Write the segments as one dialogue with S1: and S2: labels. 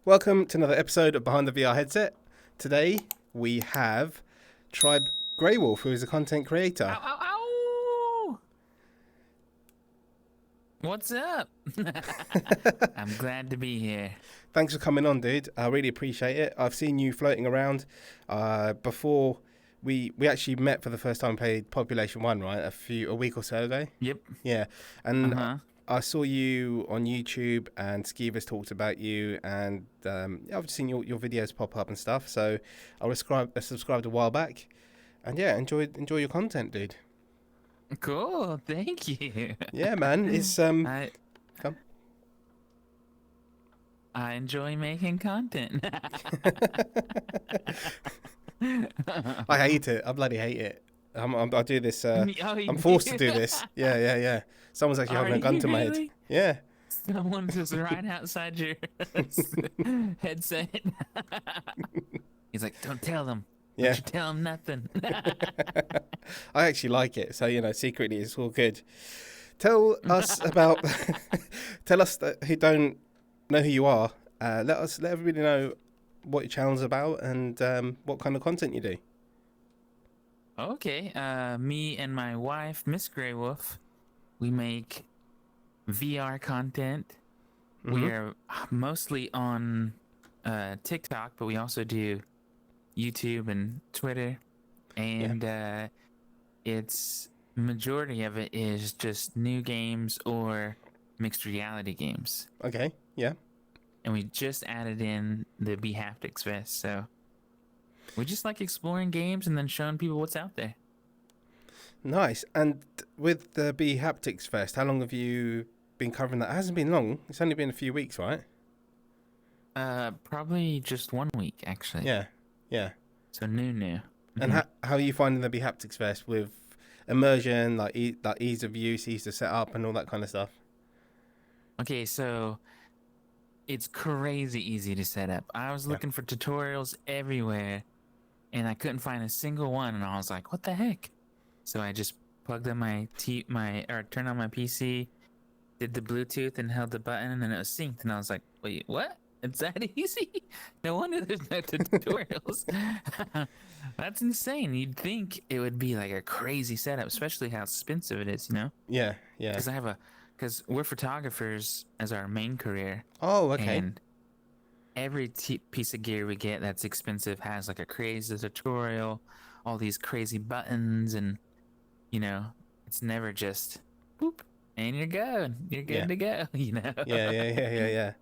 S1: Welcome to another episode of Behind the VR Headset. Today we have TribeGreywolf, who is a content creator.
S2: Ow, ow, ow! What's up? I'm glad to be here.
S1: Thanks for coming on, dude. I really appreciate it. I've seen you floating around before we actually met for the first time. Played Population 1, right? A week or so ago.
S2: Yep.
S1: Yeah, and I saw you on YouTube, and Skeever's talked about you, and I've just seen your videos pop up and stuff. So I subscribed a while back, and yeah, enjoy your content, dude.
S2: Cool. Thank you.
S1: Yeah, man. It's come.
S2: I enjoy making content.
S1: I hate it. I bloody hate it. I do this. I'm forced to do this. Yeah. Someone's actually holding a gun to my head. Yeah.
S2: Someone's just right outside your headset. He's like, "Don't tell them.
S1: Yeah.
S2: Don't you tell them nothing."
S1: I actually like it. So secretly, it's all good. Tell us about. Tell us who don't know who you are. Let everybody know what your channel's about and what kind of content you do.
S2: Okay, me and my wife, Miss Greywolf, we make VR content. Mm-hmm. We are mostly on TikTok, but we also do YouTube and Twitter. And it's majority of it is just new games or mixed reality games.
S1: Okay, yeah.
S2: And we just added in the Haptics Fest, so we just like exploring games and then showing people what's out there.
S1: Nice. And with the Haptics Fest, how long have you been covering that? It hasn't been long. It's only been a few weeks, right?
S2: Probably just 1 week, actually.
S1: Yeah.
S2: So new.
S1: Mm-hmm. And how are you finding the Haptics Fest with immersion, like ease of use, ease to set up, and all that kind of stuff?
S2: Okay, so it's crazy easy to set up. I was looking for tutorials everywhere, and I couldn't find a single one. And I was like, "What the heck?" So I just plugged in turned on my PC, did the Bluetooth, and held the button, and it was synced. And I was like, "Wait, what? It's that easy? No wonder there's no tutorials." That's insane. You'd think it would be like a crazy setup, especially how expensive it is,
S1: Yeah.
S2: Because we're photographers as our main career.
S1: Oh, okay.
S2: And every piece of gear we get that's expensive has like a crazy tutorial, all these crazy buttons, and it's never just boop and you're good to go.
S1: Yeah.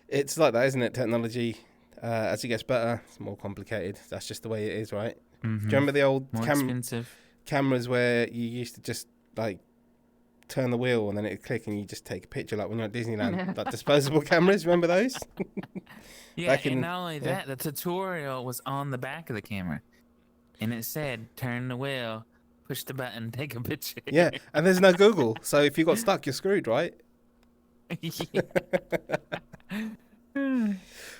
S1: It's like that, isn't it? Technology, as it gets better, it's more complicated. That's just the way it is, right?
S2: Mm-hmm.
S1: Do you remember the old
S2: expensive
S1: cameras where you used to just like turn the wheel and then it'd click and you just take a picture, like when you're at Disneyland? Like disposable cameras, remember those?
S2: Yeah, and not only that, the tutorial was on the back of the camera, and it said, "Turn the wheel, push the button, take a picture."
S1: Yeah, and there's no Google, so if you got stuck, you're screwed, right?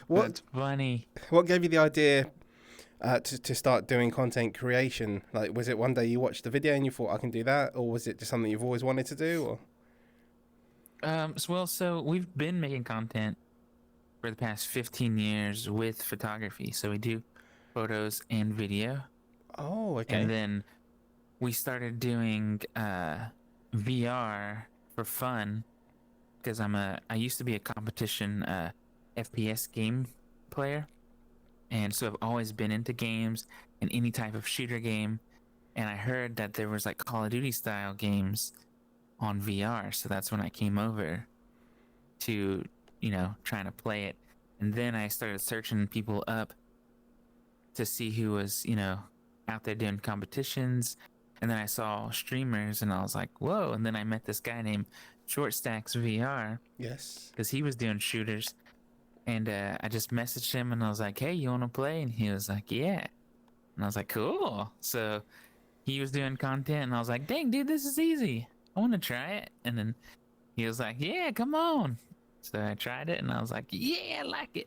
S2: That's funny.
S1: What gave you the idea to start doing content creation? Like, was it one day you watched the video and you thought, I can do that? Or was it just something you've always wanted to do? Or
S2: So we've been making content for the past 15 years with photography. So we do photos and video.
S1: Oh, okay.
S2: And then we started doing VR for fun because I used to be a competition FPS game player. And so I've always been into games and any type of shooter game. And I heard that there was like Call of Duty style games on VR. So that's when I came over to, trying to play it. And then I started searching people up to see who was, out there doing competitions. And then I saw streamers and I was like, whoa. And then I met this guy named Short Stacks VR.
S1: Yes.
S2: Because he was doing shooters. And I just messaged him and I was like, "Hey, you want to play?" And he was like, "Yeah." And I was like, "Cool." So he was doing content and I was like, "Dang, dude, this is easy. I want to try it." And then he was like, "Yeah, come on." So I tried it and I was like, "Yeah, I like it."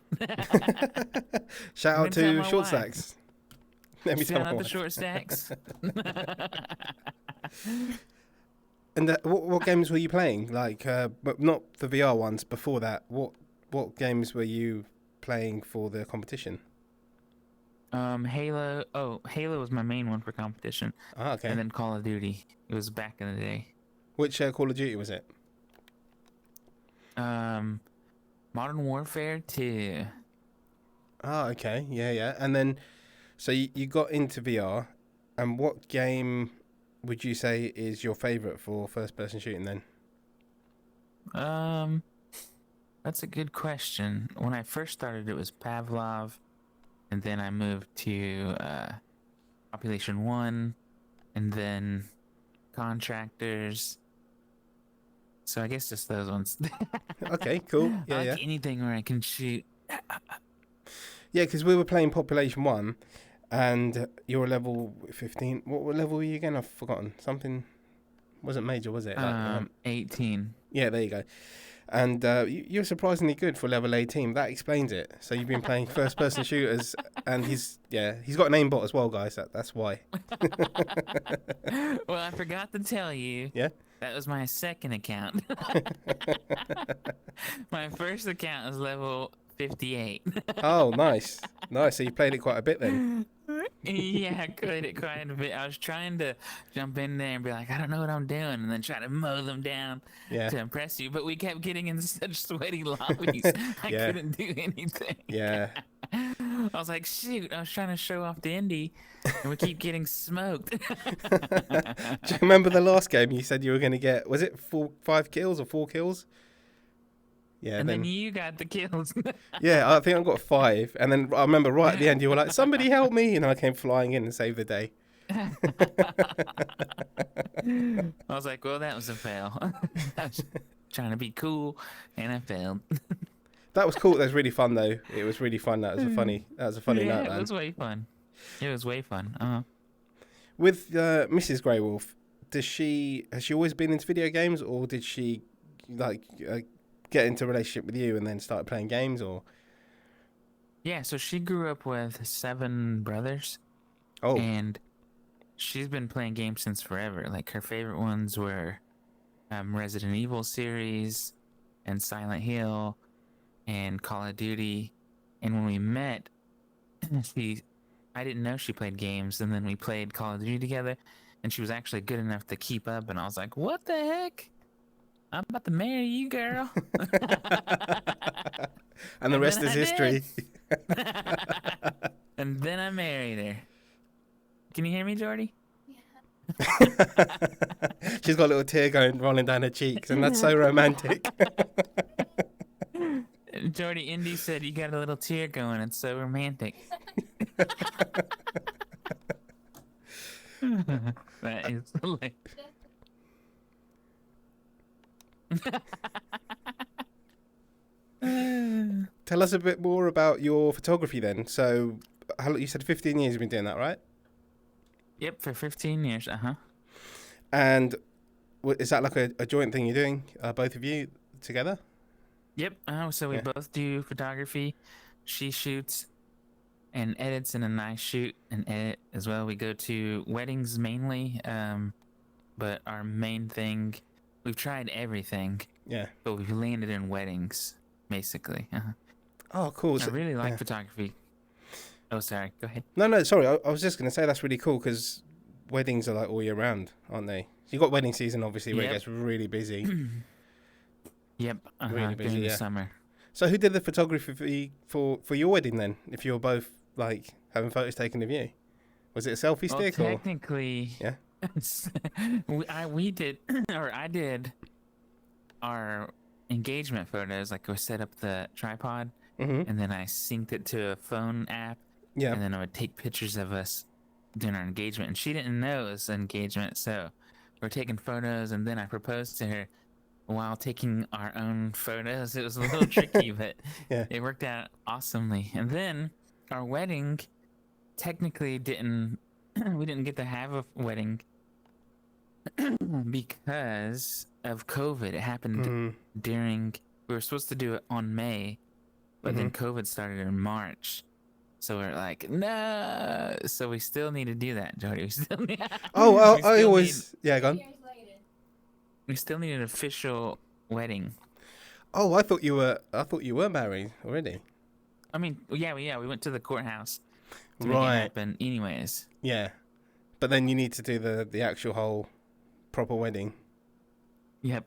S1: Shout out to Short Stacks.
S2: Shout out to Short Stacks.
S1: And what games were you playing? Like, but not the VR ones before that. What games were you playing for the competition?
S2: Halo. Oh, Halo was my main one for competition,
S1: Ah, okay.
S2: and then Call of Duty. It was back in the day.
S1: Which Call of Duty was it?
S2: Modern Warfare 2.
S1: Ah, okay. Yeah, yeah. And then, so you got into VR, and what game would you say is your favourite for first-person shooting then?
S2: That's a good question. When I first started, it was Pavlov, and then I moved to Population 1, and then Contractors. So I guess just those ones.
S1: Okay, cool.
S2: I
S1: Yeah,
S2: like
S1: yeah.
S2: anything where I can shoot.
S1: Yeah, because we were playing Population 1, and you're level 15. What level were you again? I've forgotten. Something wasn't major, was it?
S2: 18.
S1: Yeah, there you go. And you're surprisingly good for level 18. That explains it. So you've been playing first-person shooters, and he's got an aimbot as well, guys. That's why.
S2: Well, I forgot to tell you.
S1: Yeah?
S2: That was my second account. My first account was level 58.
S1: Oh, nice. Nice. So you played it quite a bit then.
S2: Yeah, I played it quite a bit. I was trying to jump in there and be like, I don't know what I'm doing, and then try to mow them down to impress you. But we kept getting in such sweaty lobbies, I couldn't do anything.
S1: Yeah.
S2: I was like, shoot, I was trying to show off the indie, and we keep getting smoked.
S1: Do you remember the last game you said you were going to get, was it 5 kills or 4 kills? Yeah,
S2: and then you got the kills.
S1: Yeah, I think I got 5. And then I remember right at the end, you were like, somebody help me. And I came flying in and saved the day.
S2: I was like, well, that was a fail. I was trying to be cool, and I failed.
S1: That was cool. That was really fun, though. It was really fun. That was a funny night, man.
S2: It was way fun. It was way fun.
S1: With Mrs. Greywolf, has she always been into video games, or did she get into a relationship with you and then started playing games, or?
S2: Yeah, so she grew up with 7 brothers.
S1: Oh.
S2: And she's been playing games since forever. Like, her favorite ones were Resident Evil series and Silent Hill and Call of Duty. And when we met, I didn't know she played games, and then we played Call of Duty together, and she was actually good enough to keep up, and I was like, what the heck? I'm about to marry you, girl.
S1: And the rest is history.
S2: And then I married her. Can you hear me, Jordy?
S1: Yeah. She's got a little tear rolling down her cheeks, and that's so romantic.
S2: Jordy, Indy said you got a little tear going. It's so romantic. That is hilarious.
S1: Tell us a bit more about your photography then. So, you said 15 years you've been doing that, right?
S2: Yep, for 15 years,
S1: And is that like a joint thing you're doing, both of you together?
S2: Yep, so we both do photography. She shoots and edits, and then I shoot and edit as well. We go to weddings mainly, but our main thing, we've tried everything.
S1: Yeah.
S2: But we've landed in weddings, basically.
S1: Oh, cool.
S2: I really like photography. Oh, sorry. Go ahead.
S1: No, sorry. I was just going to say that's really cool because weddings are like all year round, aren't they? You've got wedding season, obviously, where it gets really busy.
S2: Yep.
S1: Really busy,
S2: during the summer.
S1: So who did the photography for your wedding then, if you were both like having photos taken of you? Was it a selfie stick?
S2: Technically,
S1: yeah.
S2: we did, or I did our engagement photos. Like, we set up the tripod, and then I synced it to a phone app.
S1: Yeah.
S2: And then I would take pictures of us doing our engagement, and she didn't know it was an engagement, so we're taking photos, and then I proposed to her while taking our own photos. It was a little tricky, but it worked out awesomely. And then our wedding technically we didn't get to have a wedding because of COVID. It happened we were supposed to do it on May, but then COVID started in March. So we're like, no. So we still need to do that, Jody. We still need.
S1: Go on.
S2: We still need an official wedding.
S1: Oh, I thought you were married already.
S2: I mean, yeah, we went to the courthouse to make it
S1: Right.
S2: happen anyways.
S1: Yeah. But then you need to do the actual whole proper wedding.
S2: Yep.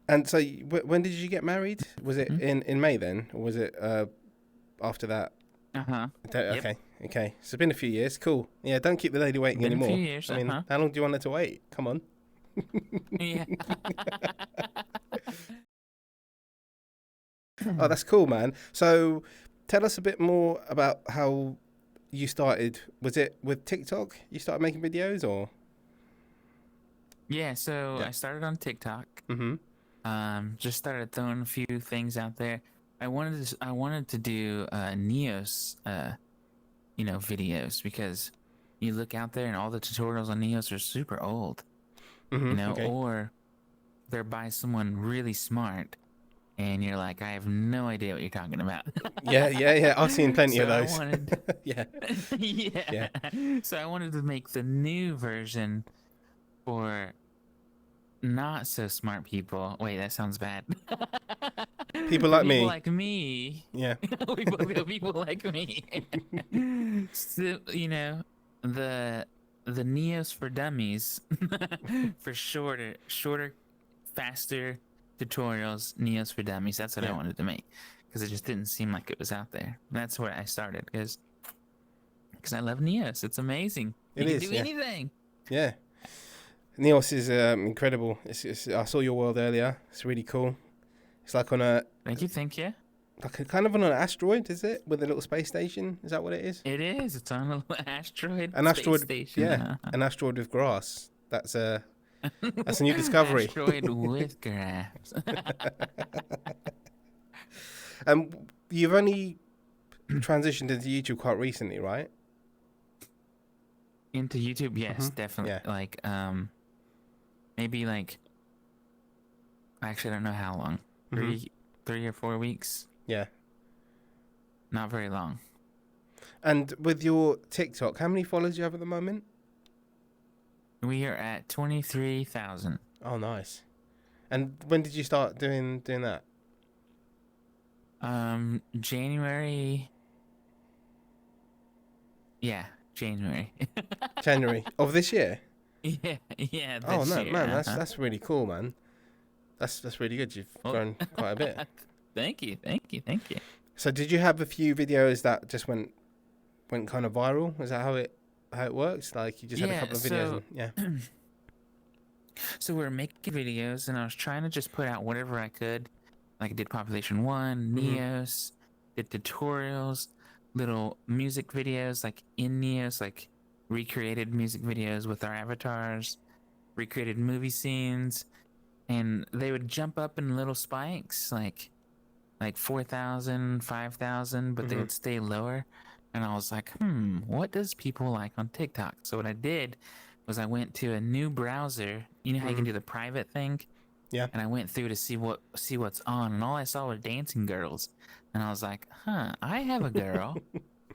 S1: And so, when did you get married? Was it in May then, or was it after that?
S2: Uh-huh.
S1: Okay, okay. So it's been a few years. Cool. Yeah, don't keep the lady waiting
S2: Been
S1: anymore.
S2: a few years.
S1: I mean, how long do you want her to wait? Come on.
S2: Yeah.
S1: Oh, that's cool, man. So, tell us a bit more about how you started. Was it with TikTok? You started making videos, or?
S2: Yeah. So
S1: Yeah.
S2: I started on TikTok.
S1: Mm-hmm.
S2: Just started throwing a few things out there. I wanted to do Neos videos, because you look out there and all the tutorials on Neos are super old,
S1: Mm-hmm. Okay.
S2: or they're by someone really smart, and you're like, I have no idea what you're talking about.
S1: Yeah. I've seen plenty
S2: So
S1: of
S2: I
S1: those.
S2: wanted,
S1: Yeah.
S2: yeah. So I wanted to make the new version for not so smart people. Wait, that sounds bad.
S1: People
S2: For
S1: like
S2: people
S1: me.
S2: like me.
S1: Yeah.
S2: People like me. So, the Neos for dummies, for shorter, faster tutorials. Neos for dummies. That's what I
S1: Yeah.
S2: wanted to make, because it just didn't seem like it was out there. That's where I started, because I love Neos. It's amazing.
S1: It
S2: You
S1: is.
S2: can do anything.
S1: Yeah. Neos is incredible. I saw your world earlier. It's really cool. It's like on a
S2: Thank you.
S1: kind of on an asteroid, is it? With a little space station? Is that what it is?
S2: It is. It's on a little asteroid
S1: An
S2: space
S1: asteroid,
S2: station.
S1: yeah, an asteroid with grass. That's a new discovery.
S2: Asteroid with graphs.
S1: You've only transitioned into YouTube quite recently, right?
S2: Into YouTube, yes,
S1: Mhm.
S2: definitely.
S1: Yeah.
S2: Like, maybe like, actually, I don't know how long.
S1: Mhm.
S2: 3 or 4 weeks.
S1: Yeah.
S2: Not very long.
S1: And with your TikTok, how many followers do you have at the moment?
S2: We are at 23,000.
S1: Oh, nice. And when did you start doing that?
S2: January. Yeah, January.
S1: January of this year.
S2: Yeah.
S1: Oh
S2: This
S1: no,
S2: year,
S1: man, that's really cool, man. That's really good. You've
S2: Well,
S1: grown quite a bit.
S2: Thank you.
S1: So did you have a few videos that just went kind of viral? Is that how it works? Like you just had a
S2: Yeah,
S1: couple of videos and yeah.
S2: So we were making videos, and I was trying to just put out whatever I could. Like I did Population 1, Neos, did tutorials, little music videos like in Neos, like recreated music videos with our avatars, recreated movie scenes, and they would jump up in little spikes, like 4,000, 5,000, but they would stay lower. And I was like, what does people like on TikTok? So what I did was I went to a new browser. You know how you can do the private thing?
S1: Yeah.
S2: And I went through to see what's on, and all I saw were dancing girls. And I was like, I have a girl.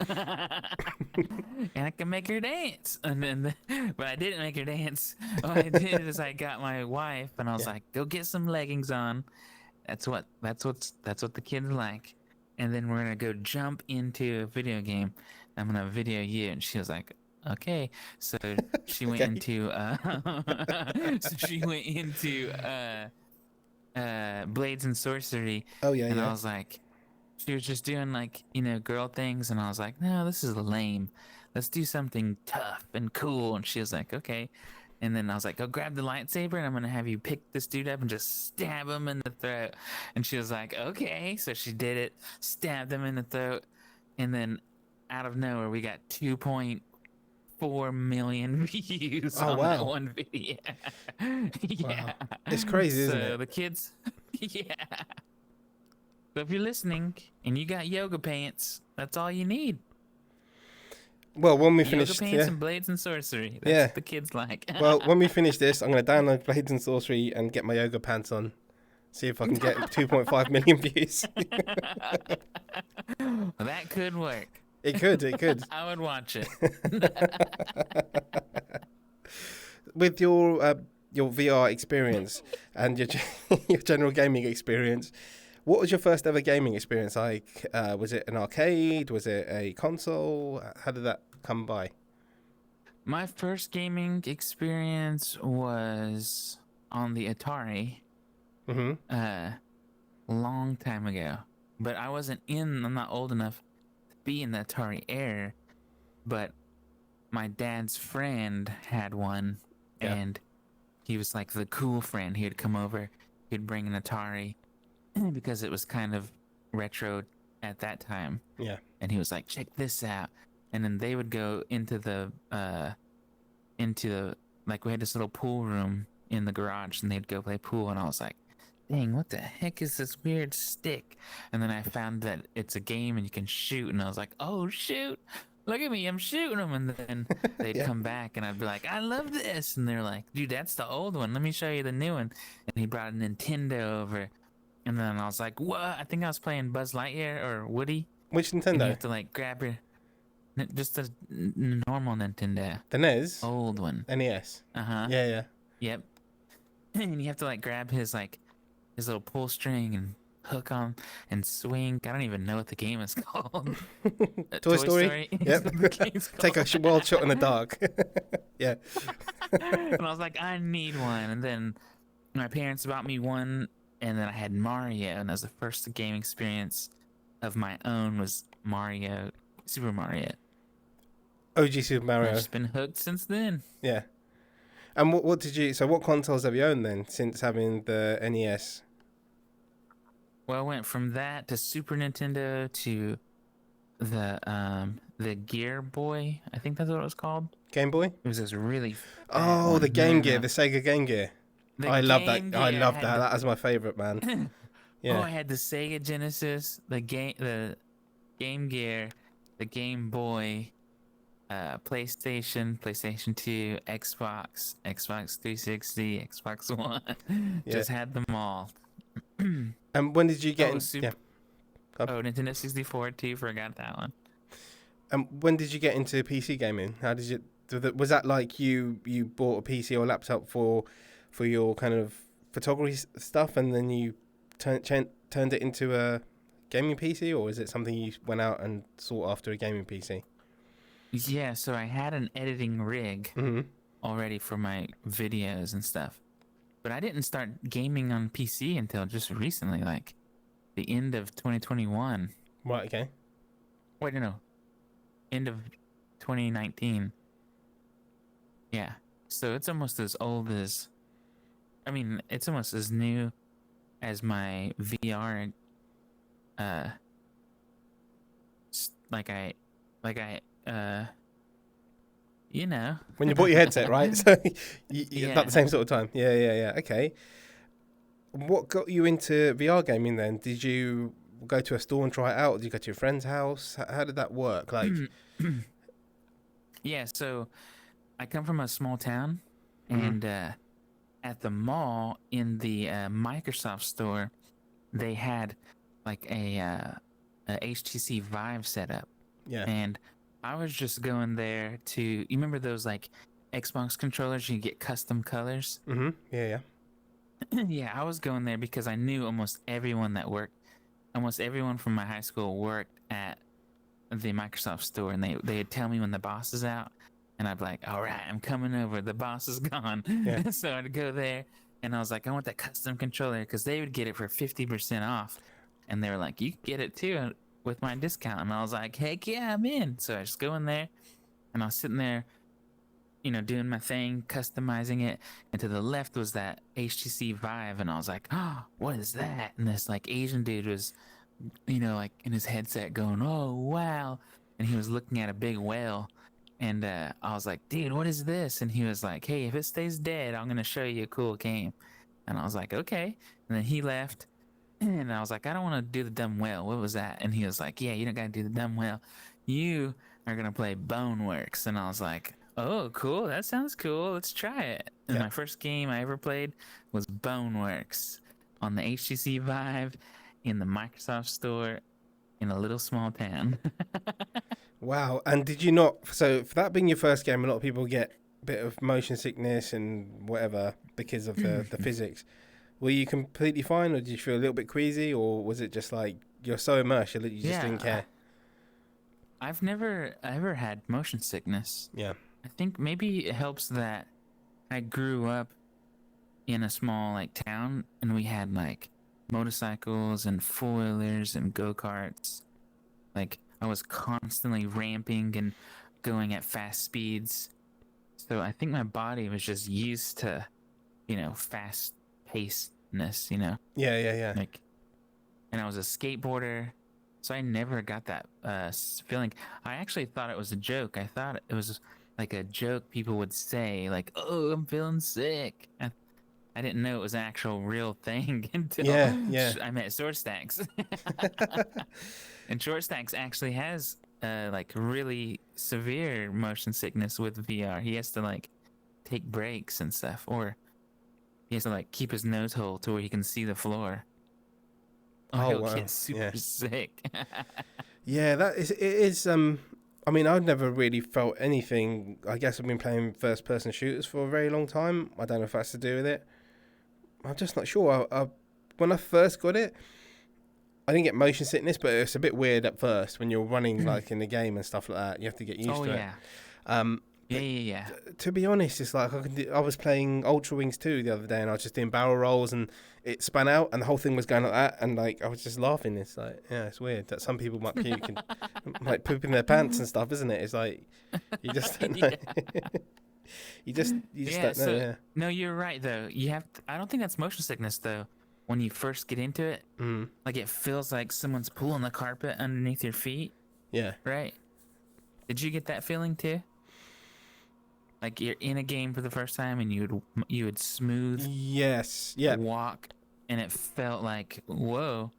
S2: And I can make her dance. And then but I didn't make her dance. What I did is I got my wife, and I was like, go get some leggings on. That's what the kids like. And then we're gonna go jump into a video game. I'm gonna video you. And she was like, okay. So she went into Blades and Sorcery.
S1: Oh yeah,
S2: And
S1: yeah.
S2: I was like, she was just doing like, girl things, and I was like, no, this is lame. Let's do something tough and cool. And she was like, okay. And then I was like, go grab the lightsaber, and I'm gonna have you pick this dude up and just stab him in the throat. And she was like, okay. So she did it, stabbed him in the throat, and then out of nowhere we got 2.4 million views on that one video. Yeah.
S1: Wow. It's crazy, isn't
S2: So
S1: it?
S2: the kids, yeah. So if you're listening and you got yoga pants, that's all you need.
S1: Well, when we
S2: Yoga
S1: finish,
S2: pants and Blades and Sorcery. That's
S1: Yeah.
S2: what the kids like.
S1: well, when we finish this, I'm going to download Blades and Sorcery and get my yoga pants on. See if I can get 2.5 million views.
S2: That could work.
S1: It could.
S2: I would watch it.
S1: With your your VR experience and your your general gaming experience. What was your first ever gaming experience like? Was it an arcade? Was it a console? How did that come by?
S2: My first gaming experience was on the Atari.
S1: Mm-hmm.
S2: Long time ago. But I'm not old enough to be in the Atari era, but my dad's friend had one,
S1: Yeah.
S2: and he was like the cool friend. He'd come over, he'd bring an Atari because it was kind of retro at that time.
S1: Yeah.
S2: And he was like, check this out. And then they would go into the like, we had this little pool room in the garage, and they'd go play pool, and I was like, dang, what the heck is this weird stick? And then I found that it's a game and you can shoot, and I was like, oh shoot, look at me, I'm shooting them. And then they'd
S1: Yeah.
S2: come back and I'd be like, I love this. And they're like, dude, that's the old one, let me show you the new one. And he brought a Nintendo over, and then I was like, what? I think I was playing Buzz Lightyear or Woody.
S1: Which
S2: And you
S1: Nintendo?
S2: have to like grab your just a normal Nintendo,
S1: The NES?
S2: old one.
S1: NES?
S2: Uh-huh.
S1: Yeah, yeah.
S2: Yep. And you have to like grab his little pull string and hook on and swing. I don't even know what the game is called.
S1: Toy Story?
S2: is
S1: Yep.
S2: what the game's
S1: Take a
S2: called.
S1: wild shot in the dark. Yeah.
S2: And I was like, I need one. And then my parents bought me one, and then I had Mario, and that was the first game experience of my own was Mario, Super Mario.
S1: OG Super Mario.
S2: I've just been hooked since then.
S1: Yeah. And what did you? So what consoles have you owned then since having the NES?
S2: Well, I went from that to Super Nintendo to the Gear Boy. I think that's what it was called.
S1: Game Boy?
S2: It was this really
S1: Oh,
S2: one.
S1: the Game
S2: No,
S1: Gear,
S2: no.
S1: the Sega Game Gear.
S2: The
S1: I love that.
S2: Game
S1: I
S2: Gear
S1: love
S2: had
S1: that.
S2: the-
S1: That was my favorite, man. Yeah.
S2: Oh, I had the Sega Genesis, the Game Gear, the Game Boy, PlayStation, PlayStation 2, Xbox, Xbox 360, Xbox One. Just had them all.
S1: And when did you get
S2: Oh,
S1: in?
S2: Super-
S1: Yeah.
S2: Oh, Nintendo 64 too. Forgot that one.
S1: And when did you get into PC gaming? How did you? Was that like you bought a PC or laptop for your kind of photography stuff, and then you turned it into a gaming PC, or is it something you went out and sought after a gaming PC?
S2: Yeah, so I had an editing rig
S1: Mm-hmm.
S2: already for my videos and stuff, but I didn't start gaming on PC until just recently, like the end of 2021.
S1: Right. Okay.
S2: Wait, no, end of 2019. Yeah, so it's almost as old as, I mean, it's almost as new as my VR. You know.
S1: When you bought your headset, right? So
S2: Yeah.
S1: about the same sort of time. Yeah. Okay. What got you into VR gaming then? Did you go to a store and try it out? Did you go to your friend's house? How did that work? Like,
S2: Yeah, so I come from a small town,
S1: Mhm.
S2: and at the mall in the Microsoft store, they had like a HTC Vive setup,
S1: yeah.
S2: and I was just going there to. You remember those like Xbox controllers? You get custom colors.
S1: Mm-hmm. Yeah.
S2: Yeah, I was going there because I knew almost everyone from my high school worked at the Microsoft store, and they'd tell me when the boss is out, and I'd be like, all right, I'm coming over, the boss is gone.
S1: Yeah.
S2: So I'd go there, and I was like, I want that custom controller, because they would get it for 50% off, and they were like, you can get it too with my discount. And I was like, heck yeah, I'm in. So I just go in there, and I was sitting there, doing my thing, customizing it, and to the left was that HTC Vive, and I was like, oh, what is that? And this like Asian dude was, like in his headset going, oh wow, and he was looking at a big whale, and I was like, dude, what is this? And he was like, hey, if it stays dead, I'm gonna show you a cool game. And I was like, okay. And then he left, and I was like, I don't want to do the dumb whale. What was that? And he was like, yeah, you don't gotta do the dumb whale. You are gonna play Boneworks. And I was like, oh, cool. That sounds cool. Let's try it. And
S1: Yeah.
S2: my first game I ever played was Boneworks on the HTC Vive in the Microsoft store in a little small town.
S1: Wow. And did you not? So for that being your first game, a lot of people get a bit of motion sickness and whatever. because of the physics. Were you completely fine, or did you feel a little bit queasy, or was it just like you're so immersed you just didn't care?
S2: I've never ever had motion sickness.
S1: Yeah.
S2: I think maybe it helps that I grew up in a small like town, and we had like motorcycles and four-wheelers and go-karts. Like I was constantly ramping and going at fast speeds. So I think my body was just used to, fast pacedness,
S1: Yeah.
S2: like, and I was a skateboarder. So I never got that feeling. I actually thought it was a joke. I thought it was like a joke people would say, like, "Oh, I'm feeling sick." I didn't know it was an actual real thing until
S1: Yeah.
S2: I met Short Stacks. And Short Stacks actually has like really severe motion sickness with VR. He has to like take breaks and stuff, or he has to like keep his nose hole to where he can see the floor. Or
S1: Oh
S2: he'll
S1: wow.
S2: get super sick.
S1: Yeah, it is. I mean, I've never really felt anything. I guess I've been playing first-person shooters for a very long time. I don't know if that's to do with it. I'm just not sure. When I first got it, I didn't get motion sickness, but it's a bit weird at first when you're running like in the game and stuff like that. You have to get used to it.
S2: Yeah.
S1: To be honest, it's like I was playing Ultra Wings 2 the other day, and I was just doing barrel rolls, and it spun out, and the whole thing was going like that, and like I was just laughing. It's like, yeah, it's weird that some people might puke and like poop in their pants and stuff, isn't it? It's like you just don't know. you just don't know. Yeah.
S2: No, you're right though. I don't think that's motion sickness though. When you first get into it, like it feels like someone's pulling the carpet underneath your feet.
S1: Yeah.
S2: Right. Did you get that feeling too? Like you're in a game for the first time and you would smooth walk, and it felt like whoa.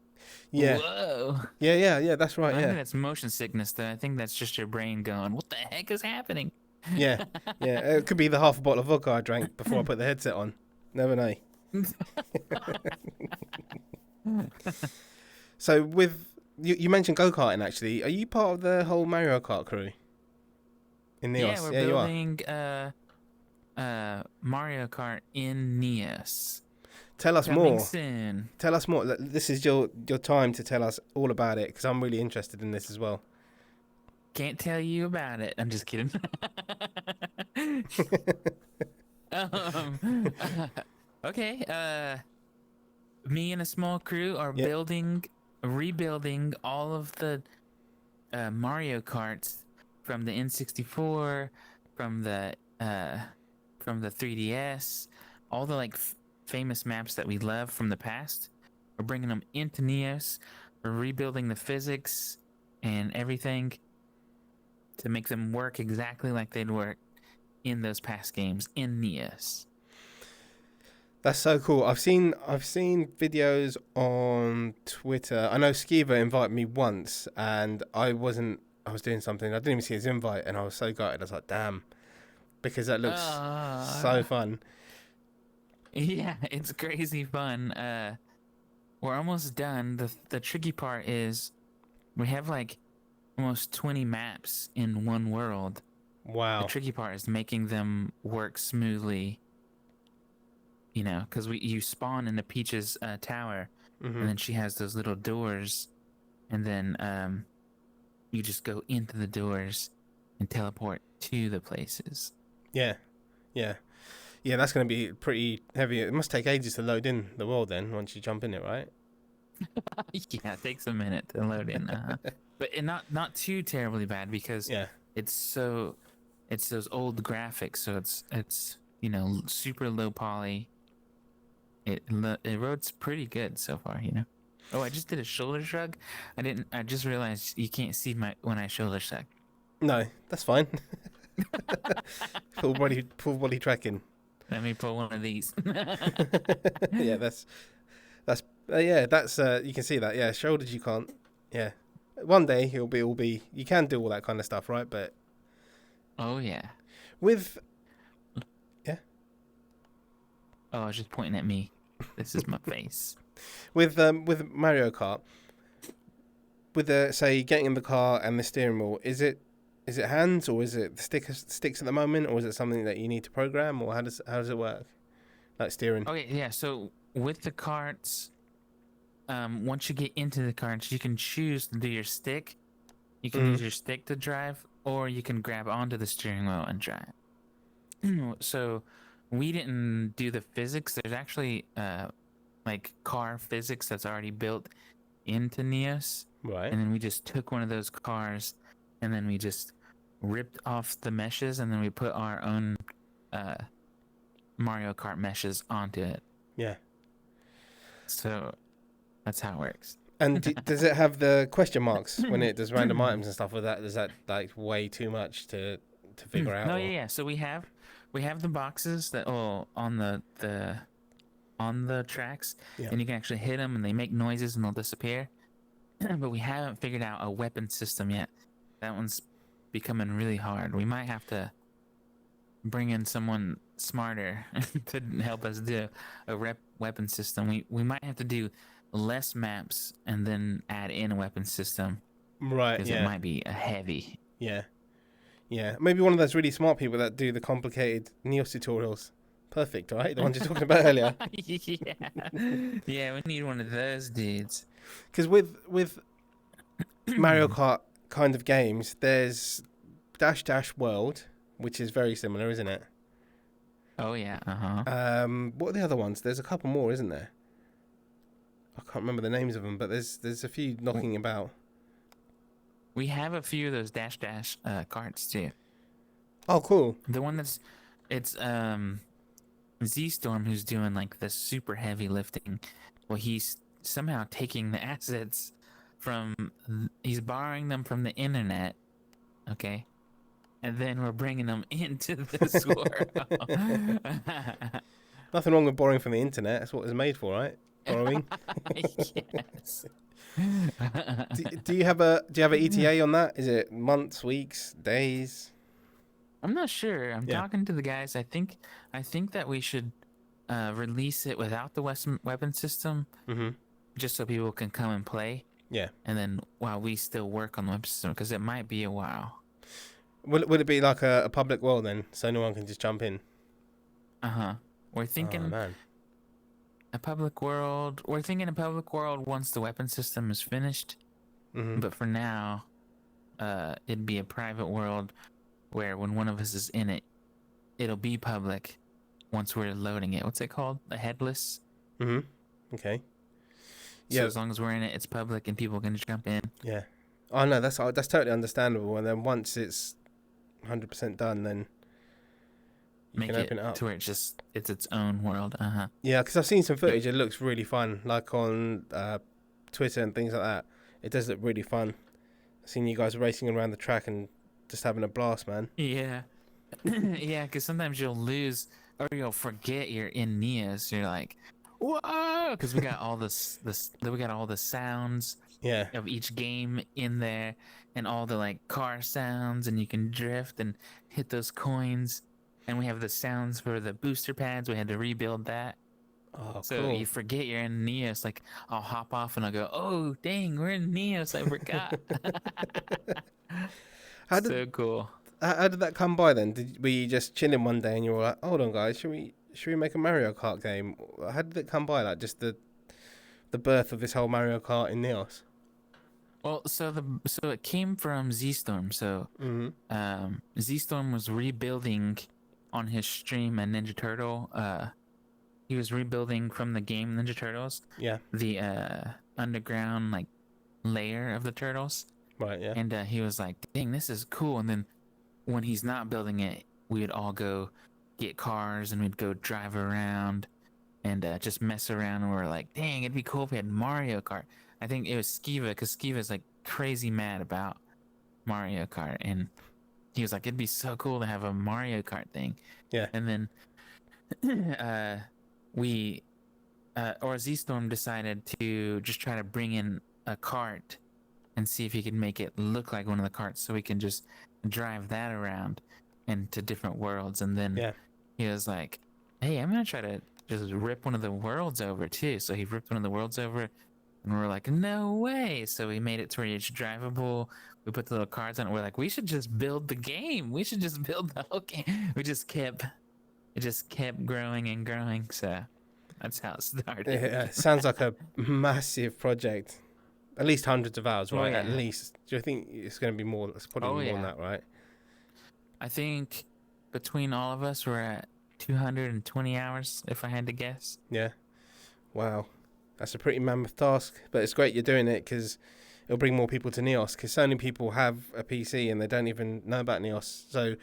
S1: Yeah.
S2: Whoa.
S1: Yeah. That's right.
S2: I think that's motion sickness though. I think that's just your brain going, what the heck is happening?
S1: Yeah. It could be the half a bottle of vodka I drank before I put the headset on. Never know. So with you mentioned go-karting actually. Are you part of the whole Mario Kart crew in Neos?
S2: Yeah, we're building Mario Kart in Neos.
S1: Tell us
S2: Coming
S1: more.
S2: Soon.
S1: Tell us more. This is your time to tell us all about it, because I'm really interested in this as well.
S2: Can't tell you about it. I'm just kidding. Okay. Me and a small crew are rebuilding all of the Mario Karts from the N64, from the 3DS, all the like famous maps that we love from the past. We're bringing them into Neos. We're rebuilding the physics and everything to make them work exactly like they'd work in those past games in Neos.
S1: That's so cool. I've seen videos on Twitter. I know Skiva invited me once, and I was doing something. I didn't even see his invite, and I was so gutted. I was like, damn, because that looks so fun.
S2: Yeah, it's crazy fun. We're almost done. The tricky part is we have like almost 20 maps in one world.
S1: Wow.
S2: The tricky part is making them work smoothly. Because you spawn in the Peach's tower, and then she has those little doors, and then you just go into the doors and teleport to the places.
S1: Yeah. That's going to be pretty heavy. It must take ages to load in the world then once you jump in it, right?
S2: Yeah, it takes a minute to load in, but not too terribly bad, because it's those old graphics, so it's super low poly. It roads pretty good so far, Oh, I just did a shoulder shrug. I just realized you can't see when I shoulder shrug.
S1: No, that's fine. full body tracking.
S2: Let me pull one of these.
S1: Yeah, that's you can see that. Yeah, shoulders you can't. Yeah, one day it'll be you can do all that kind of stuff, right? But
S2: oh yeah,
S1: with
S2: oh, I was just pointing at me. This is my face.
S1: With Mario Kart, with say getting in the car and the steering wheel, is it hands, or is it sticks at the moment, or is it something that you need to program, or how does it work? like steering.
S2: Okay, yeah. So with the carts, once you get into the carts, you can choose to do your stick. You can use your stick to drive, or you can grab onto the steering wheel and drive. So we didn't do the physics. There's actually like car physics that's already built into Neos,
S1: Right.
S2: and then we just took one of those cars, and then we just ripped off the meshes, and then we put our own Mario Kart meshes onto it.
S1: Yeah.
S2: So that's how it works.
S1: And does it have the question marks when it does random items and stuff? Or that is that like way too much to figure out?
S2: No, yeah. So we have the boxes that on the tracks,
S1: Yeah.
S2: and you can actually hit them, and they make noises, and they'll disappear. But we haven't figured out a weapon system yet. That one's becoming really hard. We might have to bring in someone smarter to help us do a weapon system. We might have to do less maps and then add in a weapon system.
S1: Right.
S2: Because
S1: Yeah.
S2: it might be a heavy.
S1: Yeah. Yeah. Maybe one of those really smart people that do the complicated Neos tutorials. Perfect, right? The ones you're talking about earlier.
S2: Yeah, we need one of those dudes.
S1: Because with Mario Kart kind of games, there's Dash Dash World, which is very similar, isn't it?
S2: Oh yeah,
S1: What are the other ones? There's a couple more, isn't there? I can't remember the names of them, but there's a few knocking about.
S2: We have a few of those Dash Dash carts too.
S1: Oh, cool.
S2: The one it's Z-Storm who's doing like the super heavy lifting. Well, he's somehow taking the assets he's borrowing them from the internet, okay? And then we're bringing them into this world.
S1: Nothing wrong with borrowing from the internet. That's what it's made for, right? Borrowing.
S2: Yes.
S1: do you have an ETA on that? Is it months, weeks, days?
S2: I'm not sure. I'm talking to the guys. I think that we should release it without the weapon system, just so people can come and play.
S1: Yeah.
S2: And then while we still work on the weapon system, because it might be a while.
S1: Will it be like a public world then, so no one can just jump in?
S2: We're thinking a public world. We're thinking a public world once the weapon system is finished. But for now, it'd be a private world where when one of us is in it, it'll be public once we're loading it. What's it called? A headless?
S1: Okay.
S2: So as long as we're in it, it's public and people can jump in.
S1: Yeah. Oh no, that's totally understandable. And then once it's 100% done, then you
S2: make
S1: can open it up
S2: to where it's its own world.
S1: Yeah, because I've seen some footage. It looks really fun, like on Twitter and things like that. It does look really fun. I've seen you guys racing around the track and just having a blast, man.
S2: Yeah. Yeah, because sometimes you'll lose or you'll forget you're in Neos. You're like, whoa, because we got all we got all the sounds of each game in there, and all the like car sounds, and you can drift and hit those coins, and we have the sounds for the booster pads. We had to rebuild that.
S1: Oh,
S2: so
S1: cool.
S2: You forget you're in Neos. Like I'll hop off and I'll go, oh dang, we're in Neos. I forgot. So cool.
S1: How did that come by then? Were you just chilling one day and you were like, hold on guys, should we make a Mario Kart game? How did it come by? Like just the birth of this whole Mario Kart in Neos?
S2: Well, so it came from Z-Storm. So Z-Storm was rebuilding on his stream a Ninja Turtle. He was rebuilding from the game Ninja Turtles. Yeah. The underground like layer of the turtles.
S1: Right. Yeah.
S2: And he was like, "Dang, this is cool." And then when he's not building it, we would all go get cars and we'd go drive around and just mess around. And we're like, "Dang, it'd be cool if we had Mario Kart." I think it was Skiva, because Skiva's like crazy mad about Mario Kart, and he was like, "It'd be so cool to have a Mario Kart thing."
S1: Yeah.
S2: And then Z-Storm decided to just try to bring in a cart and see if he could make it look like one of the carts, so we can just drive that around into different worlds. And then he was like, "Hey, I'm gonna try to just rip one of the worlds over too." So he ripped one of the worlds over, and we're like, "No way!" So we made it to where it's drivable. We put the little cards on it. We're like, "We should just build the game. We should just build the whole game." We just kept it just kept growing and growing. So that's how it started.
S1: Yeah, it sounds like a massive project. At least hundreds of hours,
S2: Oh
S1: right? At
S2: yeah.
S1: least. Do you think it's going to be more? It's probably
S2: Oh
S1: more than
S2: yeah.
S1: that, right?
S2: I think between all of us, we're at 220 hours, if I had to guess.
S1: Yeah. Wow. That's a pretty mammoth task, but it's great you're doing it because it'll bring more people to Neos. Because so many people have a PC and they don't even know about Neos. So,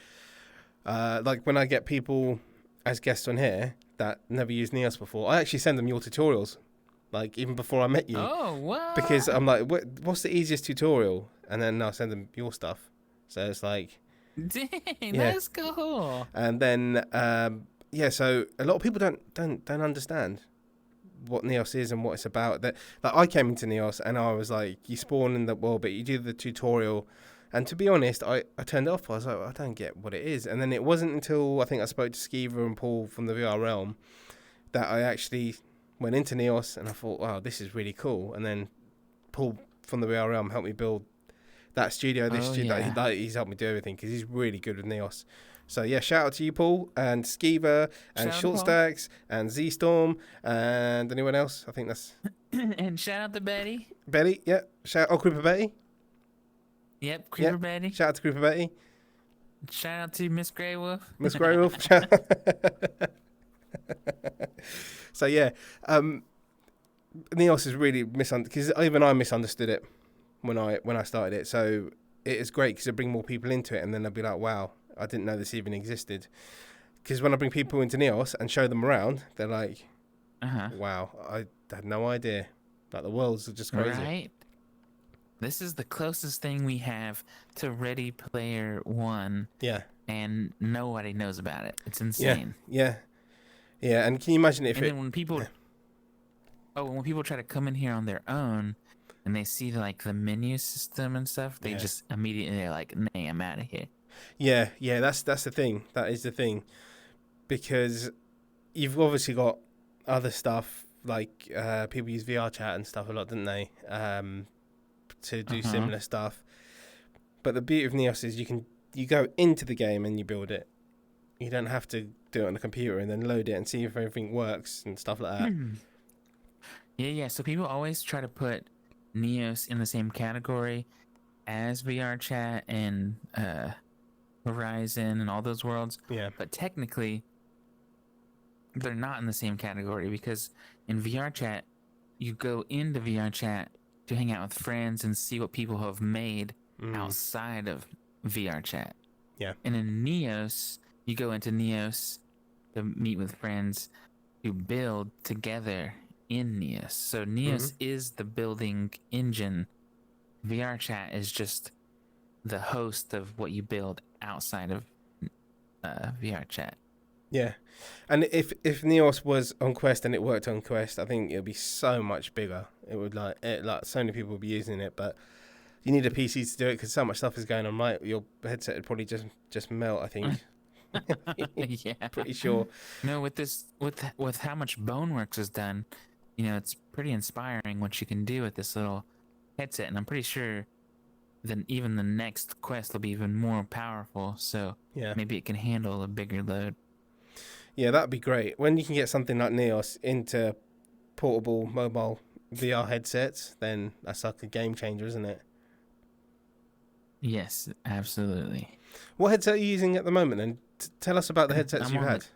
S1: like when I get people as guests on here that never used Neos before, I actually send them your tutorials, like even before I met you,
S2: Oh, what?
S1: because I'm like, what's the easiest tutorial? And then I'll send them your stuff. So it's like,
S2: Dang,
S1: yeah.
S2: that's cool.
S1: And then yeah, so a lot of people don't understand what Neos is and what it's about. That like I came into Neos and I was like, you spawn in the world, but you do the tutorial. And to be honest, I turned it off. I was like, I don't get what it is. And then it wasn't until I think I spoke to Skeever and Paul from the VR Realm that I actually went into Neos and I thought, wow, this is really cool. And then Paul from the VR Realm helped me build that studio. He's helped me do everything because he's really good with Neos. So yeah, shout out to you, Paul, and Skeever, and Short Stacks, and Z Storm, and anyone else. I think that's
S2: and shout out to Betty.
S1: Betty. Yeah, Creeper Betty.
S2: Yep, Creeper Betty.
S1: Shout out to Creeper Betty.
S2: Shout out to Miss Greywolf.
S1: Miss Greywolf. So yeah, Neos is really misunderstood because even I misunderstood it when I started it. So it is great because it bring more people into it, and then they'll be like, wow, I didn't know this even existed. Because when I bring people into Neos and show them around, they're like, wow, I had no idea. Like the world's just crazy.
S2: Right? This is the closest thing we have to Ready Player One.
S1: Yeah.
S2: And nobody knows about it. It's insane.
S1: Yeah. And can you imagine if
S2: then when people when people try to come in here on their own and they see like the menu system and stuff, they just immediately they're like, "Nay, I'm out of here."
S1: Yeah, that's the thing. That is the thing. Because you've obviously got other stuff like people use VR chat and stuff a lot, don't they? To do similar stuff. But the beauty of Neos is you go into the game and you build it. You don't have to do it on a computer and then load it and see if everything works and stuff like that.
S2: Yeah. So people always try to put Neos in the same category as VR chat and Horizon and all those worlds.
S1: Yeah.
S2: But technically, they're not in the same category because in VR chat, you go into VR chat to hang out with friends and see what people have made outside of VR chat.
S1: Yeah.
S2: And in Neos, you go into Neos to meet with friends who build together in Neos. So Neos is the building engine. VR chat is just the host of what you build outside of VR chat.
S1: Yeah. And if Neos was on Quest and it worked on Quest, I think it would be so much bigger. It would like so many people would be using it, but you need a PC to do it because so much stuff is going on. Right, your headset would probably just melt. I think.
S2: Yeah,
S1: pretty sure.
S2: No, with how much Boneworks is done, it's pretty inspiring what you can do with this little headset, and I'm pretty sure then even the next Quest will be even more powerful. So maybe it can handle a bigger load.
S1: Yeah, that'd be great. When you can get something like Neos into portable mobile VR headsets, then that's like a game changer, isn't it?
S2: Yes, absolutely.
S1: What headset are you using at the moment? And tell us about the headsets you've had.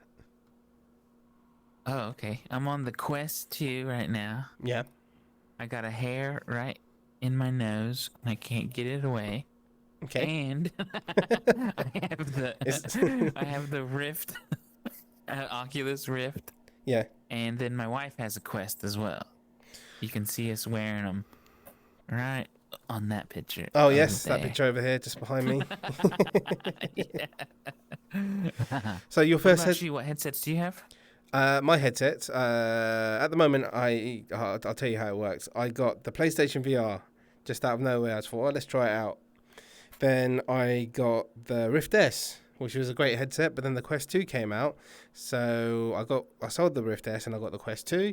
S2: Oh, okay. I'm on the Quest 2 right now.
S1: Yeah.
S2: I got a hair right in my nose. I can't get it away.
S1: Okay.
S2: And I have the Rift, Oculus Rift.
S1: Yeah.
S2: And then my wife has a Quest as well. You can see us wearing them right on that picture.
S1: Oh, yes, that picture over here just behind me. So your first
S2: what headsets do you have?
S1: My headset, at the moment, I'll tell you how it works. I got the PlayStation VR just out of nowhere. I thought, let's try it out. Then I got the Rift S, which was a great headset, but then the Quest 2 came out. So I sold the Rift S and I got the Quest 2.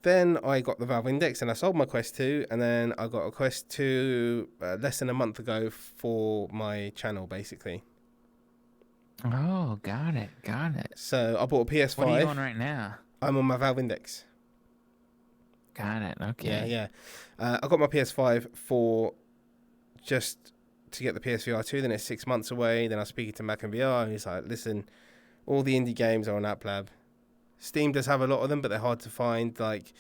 S1: Then I got the Valve Index and I sold my Quest 2. And then I got a Quest 2 less than a month ago for my channel, basically.
S2: Oh, got it. Got it.
S1: So I bought a
S2: What are you on
S1: PS5.
S2: right now?
S1: I'm on my Valve Index.
S2: Got it.
S1: Yeah,
S2: Okay.
S1: yeah. I got my PS5 for just to get the PSVR 2. Then it's 6 months away. Then I was speaking to Mac and VR, and he's like, listen, all the indie games are on App Lab. Steam does have a lot of them, but they're hard to find. Like,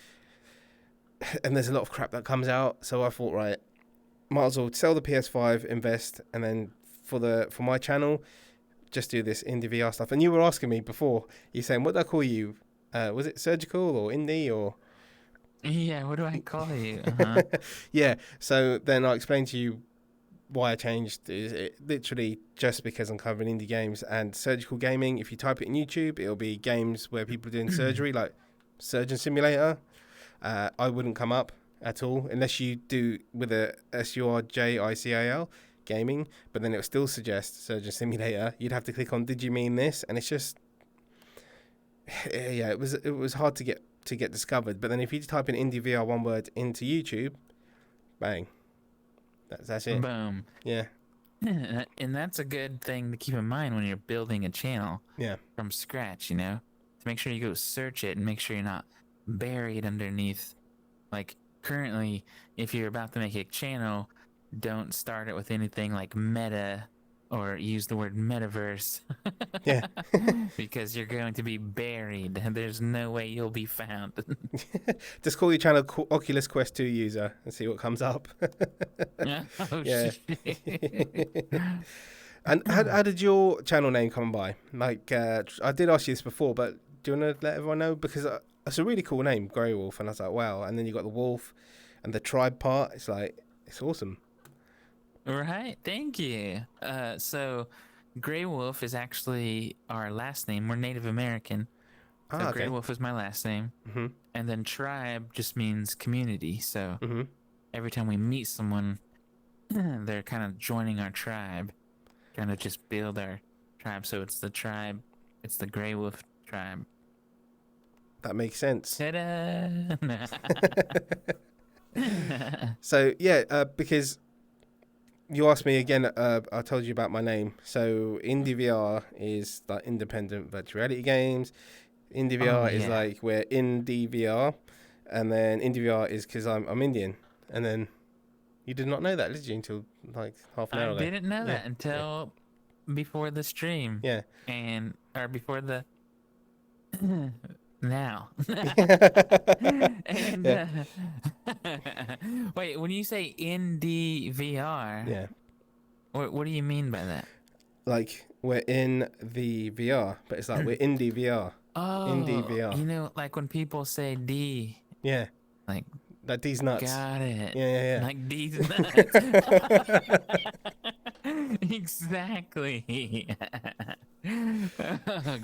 S1: and there's a lot of crap that comes out. So I thought, right, might as well sell the PS5, invest, and then for my channel, just do this IndieVR stuff. And you were asking me before, you're saying, what did I call you? Was it surgical or indie or?
S2: Yeah, what do I call you? Uh-huh.
S1: Yeah. So then I explained to you why I changed. Is it literally just because I'm covering indie games and surgical gaming. If you type it in YouTube, it'll be games where people are doing surgery, like Surgeon Simulator. I wouldn't come up at all unless you do with a SURJICAL gaming, but then it will still suggest Surgeon Simulator. You'd have to click on Did you mean this? And it's just yeah, it was hard to get discovered. But then if you type in IndieVR one word into YouTube, bang. That's it.
S2: Boom.
S1: Yeah.
S2: And that's a good thing to keep in mind when you're building a channel
S1: Yeah.
S2: from scratch, to make sure you go search it and make sure you're not buried underneath. Like currently, if you're about to make a channel, don't start it with anything like meta or use the word metaverse.
S1: Yeah.
S2: Because you're going to be buried. There's no way you'll be found.
S1: Just call your channel Oculus Quest 2 user and see what comes up.
S2: Oh,
S1: Yeah.
S2: shit.
S1: And how did your channel name come by? Like, I did ask you this before, but do you want to let everyone know? Because it's a really cool name, Greywolf, and I was like, wow. And then you got the wolf and the tribe part. It's like, it's awesome.
S2: Right, thank you. So Grey Wolf is actually our last name. We're Native American. So
S1: Okay.
S2: Grey Wolf is my last name.
S1: Mm-hmm.
S2: And then tribe just means community. So
S1: Mm-hmm.
S2: every time we meet someone, they're kind of joining our tribe, kind of just build our tribe. So it's the tribe, it's the Grey Wolf tribe.
S1: That makes sense.
S2: Ta-da!
S1: So, yeah, because you asked me again, I told you about my name. So, IndieVR is like independent virtual reality games. IndieVR is like we're IndieVR. And then IndieVR is because I'm Indian. And then you did not know that, did you, until like half an hour ago?
S2: I didn't know that until before the stream.
S1: Yeah.
S2: Or before the now. And wait, when you say IndieVR,
S1: Yeah.
S2: what do you mean by that?
S1: Like we're in the VR, but it's like we're IndieVR.
S2: Oh,
S1: IndieVR.
S2: like when people say D,
S1: Yeah.
S2: like
S1: That D's nuts.
S2: got it.
S1: Yeah.
S2: Like D's nuts. Exactly.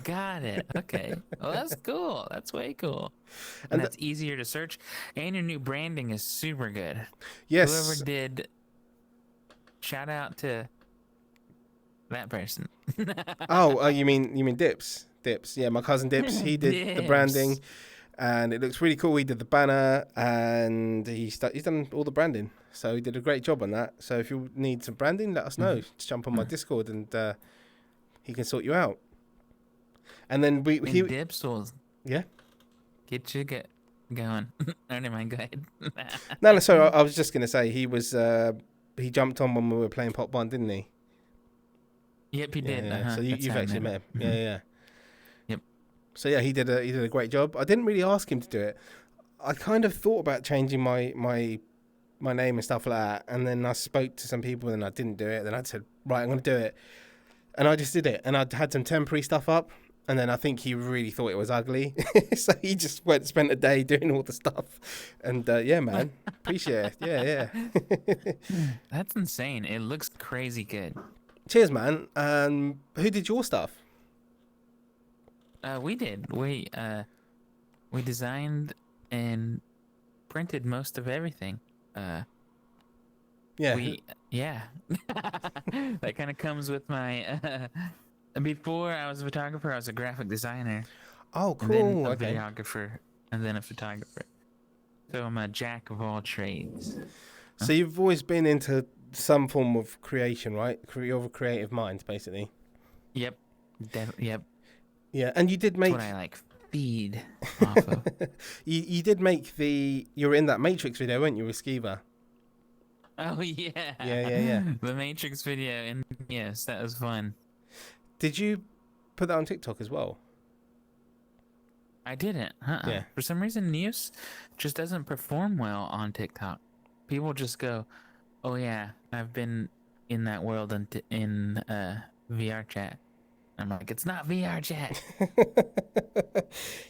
S2: Got it. Okay. Well, that's cool. That's way cool. And that's easier to search. And your new branding is super good.
S1: Yes.
S2: Whoever did, shout out to that person.
S1: Oh, you mean Dips? Dips. Yeah, my cousin Dips. He did the branding, and it looks really cool. He did the banner, and he's done all the branding. So he did a great job on that. So if you need some branding, let us know. Just jump on my Discord, and he can sort you out. And then
S2: Dips will
S1: yeah
S2: get you going. Oh, never mind. Go ahead.
S1: No, sorry. I was just gonna say he jumped on when we were playing Pop 1, didn't he?
S2: Yep, he did.
S1: Yeah. So you've actually met him. Yeah.
S2: Yep.
S1: So yeah, he did a great job. I didn't really ask him to do it. I kind of thought about changing my name and stuff like that, and then I spoke to some people, and I didn't do it. Then I said, right, I'm going to do it, and I just did it. And I had some temporary stuff up, and then I think he really thought it was ugly, so he just spent a day doing all the stuff. And yeah, man, appreciate it. Yeah.
S2: That's insane. It looks crazy good.
S1: Cheers, man. Who did your stuff?
S2: We did. We designed and printed most of everything.
S1: Yeah.
S2: That kind of comes with my. Before I was a photographer, I was a graphic designer.
S1: Oh, cool.
S2: And then a
S1: Okay.
S2: videographer, and then a photographer. So I'm a jack of all trades.
S1: So you've always been into some form of creation, right? You're a creative mind, basically.
S2: Yep. Yep.
S1: Yeah, and you did
S2: That's
S1: make
S2: what I like feed off of.
S1: you did make you were in that Matrix video, weren't you, with Skiva?
S2: Oh yeah.
S1: Yeah.
S2: The Matrix video, and yes, that was fun.
S1: Did you put that on TikTok as well?
S2: I didn't.
S1: Yeah.
S2: For some reason, Neos just doesn't perform well on TikTok. People just go, "Oh yeah, I've been in that world in VR chat." I'm like, "It's not VR chat.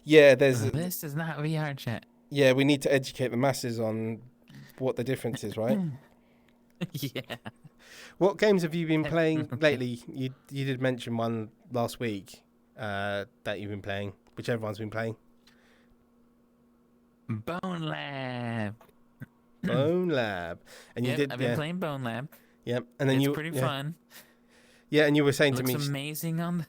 S1: Yeah,
S2: This is not VR chat."
S1: yeah, we need to educate the masses on what the difference is, right?
S2: Yeah.
S1: What games have you been playing
S2: Definitely.
S1: lately? You did mention one last week that you've been playing, which everyone's been playing.
S2: Bone Lab.
S1: Bone Lab, and you
S2: Yep,
S1: did,
S2: I've been
S1: yeah,
S2: playing Bone Lab.
S1: yeah, and then
S2: It's pretty fun.
S1: yeah, and you were saying to
S2: Looks
S1: me,
S2: amazing on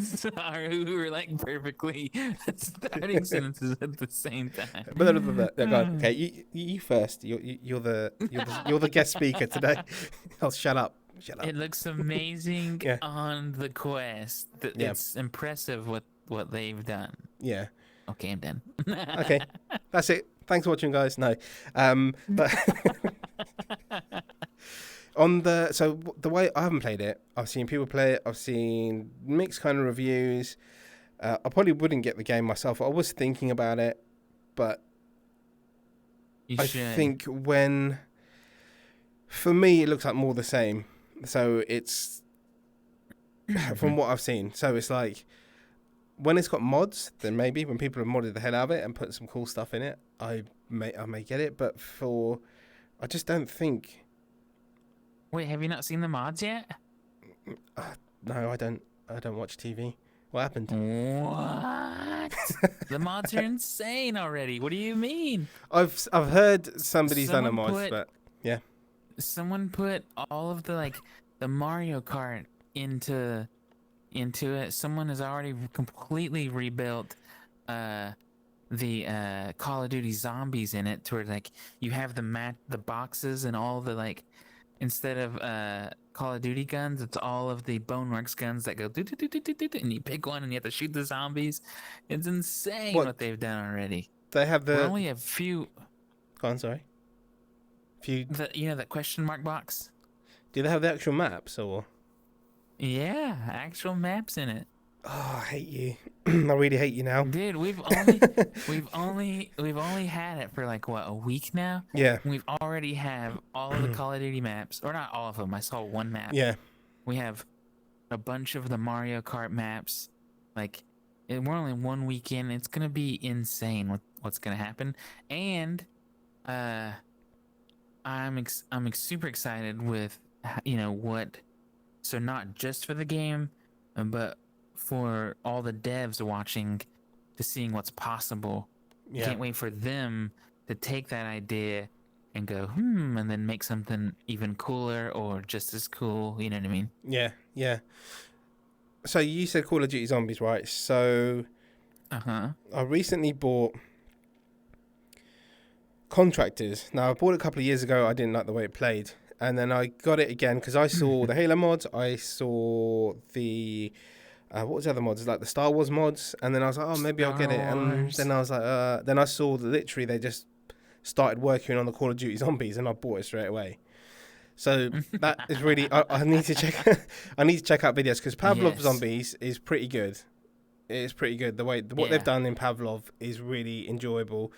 S2: Sorry, we were like perfectly starting sentences at the same time.
S1: no, go on. Okay, you first. You're the guest speaker today. Oh, shut up.
S2: It looks amazing
S1: Yeah,
S2: on the Quest.
S1: yeah,
S2: It's impressive what they've done.
S1: yeah.
S2: Okay, I'm done.
S1: Okay, that's it. Thanks for watching, guys. No, but the way I haven't played it, I've seen people play it. I've seen mixed kind of reviews. I probably wouldn't get the game myself. I was thinking about it, but
S2: You
S1: I
S2: should.
S1: think for me, it looks like more the same. So it's from what I've seen. So it's like when it's got mods, then maybe when people have modded the hell out of it and put some cool stuff in it, I may get it. But I just don't think.
S2: Wait, have you not seen the mods yet?
S1: No, I don't. I don't watch TV. What happened?
S2: What? The mods are insane already. What do you mean?
S1: I've heard somebody's done a mod, but yeah.
S2: Someone put all of the Mario Kart into it. Someone has already completely rebuilt the Call of Duty Zombies in it, to where like you have the boxes and all the instead of Call of Duty guns, it's all of the Boneworks guns that go do do do do do do, and you pick one and you have to shoot the zombies. It's insane what they've done already.
S1: They have
S2: We're only a few.
S1: Go on, sorry.
S2: That question mark box.
S1: Do they have the actual maps or?
S2: Yeah, actual maps in it.
S1: Oh, I hate you. I really hate you now.
S2: Dude, we've only had it for like what, a week now?
S1: Yeah.
S2: We've already have all of the Call of Duty maps, or not all of them. I saw one map.
S1: Yeah.
S2: We have a bunch of the Mario Kart maps. Like, we're only 1 week in. It's gonna be insane what's gonna happen. And I'm super excited with what. So not just for the game, but for all the devs watching, to seeing what's possible.
S1: Yeah.
S2: Can't wait for them to take that idea and go, and then make something even cooler or just as cool. You know what I mean?
S1: Yeah, yeah. So you said Call of Duty Zombies, right? So I recently bought Contractors. Now, I bought it a couple of years ago. I didn't like the way it played. And then I got it again because I saw the Halo mods. I saw the... what was the other mods? Like the Star Wars mods. And then I was like, oh, maybe I'll get it. And then I was like... then I saw that literally they just started working on the Call of Duty Zombies, and I bought it straight away. So that is really... I need to check... I need to check out videos because Pavlov Zombies is pretty good. It is pretty good. What they've done in Pavlov is really enjoyable.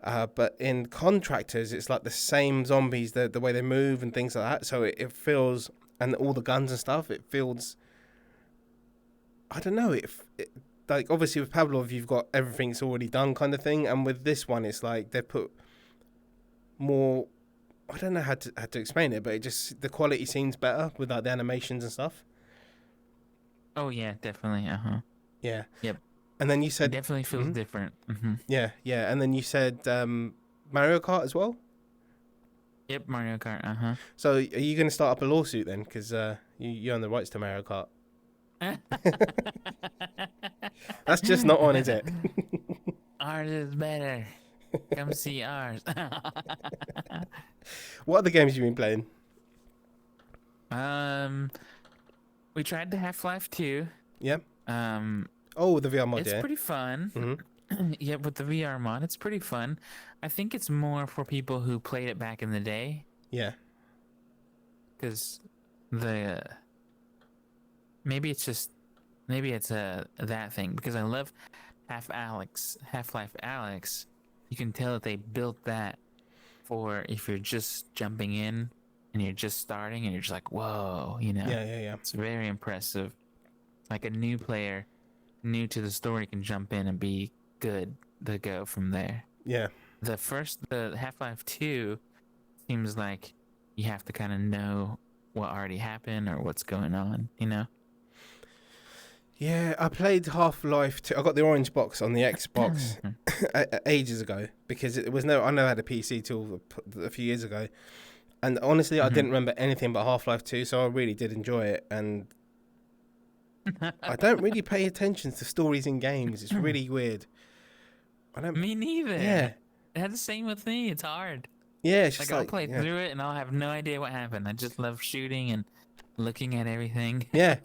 S1: But in Contractors, it's like the same zombies, the way they move and things like that. So it feels, and all the guns and stuff, it feels, I don't know, like obviously with Pavlov, you've got everything's already done kind of thing. And with this one, it's like they've put more, I don't know how to explain it, but the quality seems better with like the animations and stuff.
S2: Oh yeah, definitely.
S1: Yeah.
S2: Yep.
S1: And then you said...
S2: It definitely feels different.
S1: Yeah, yeah. And then you said Mario Kart as well?
S2: Yep, Mario Kart,
S1: So are you going to start up a lawsuit then? Because you own the rights to Mario Kart. That's just not on, is it?
S2: Ours is better. Come see ours.
S1: What other games have you been playing?
S2: We tried the Half-Life 2.
S1: Yeah.
S2: Um,
S1: Oh, the VR mod,
S2: it's
S1: yeah.
S2: pretty fun.
S1: Mm-hmm.
S2: Yeah, with the VR mod, it's pretty fun. I think it's more for people who played it back in the day,
S1: Yeah.
S2: because the maybe it's that thing, because I love Half-Life Alex. You can tell that they built that for if you're just jumping in and you're just starting and you're just like, whoa,
S1: Yeah, yeah, yeah.
S2: It's very impressive. Like a new player, new to the story, can jump in and be good to go from there.
S1: Yeah.
S2: The Half-Life 2 seems like you have to kind of know what already happened or what's going on.
S1: Yeah, I played Half-Life 2. I got the orange box on the Xbox ages ago because I never had a PC till a few years ago. And honestly, I didn't remember anything but Half-Life 2, so I really did enjoy it. And I don't really pay attention to stories in games. It's really weird. I don't.
S2: Me neither.
S1: Yeah.
S2: That's the same with me. It's hard.
S1: Yeah, it's just
S2: I'll play
S1: yeah.
S2: through it and I'll have no idea what happened. I just love shooting and looking at everything.
S1: Yeah,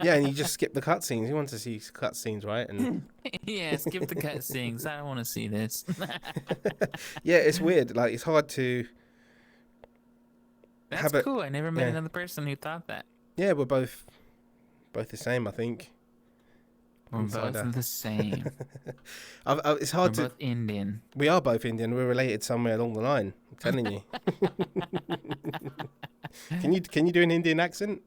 S1: yeah, and you just skip the cutscenes. You want to see cutscenes, right? And
S2: Yeah, skip the cutscenes. I don't want to see this.
S1: yeah, it's weird. Like it's hard to.
S2: That's cool. I never met another person who thought that.
S1: Yeah, we're both the same, I think.
S2: We're both the same.
S1: It's hard
S2: We're both Indian.
S1: We are both Indian. We're related somewhere along the line. I'm telling you. Can you do an Indian accent?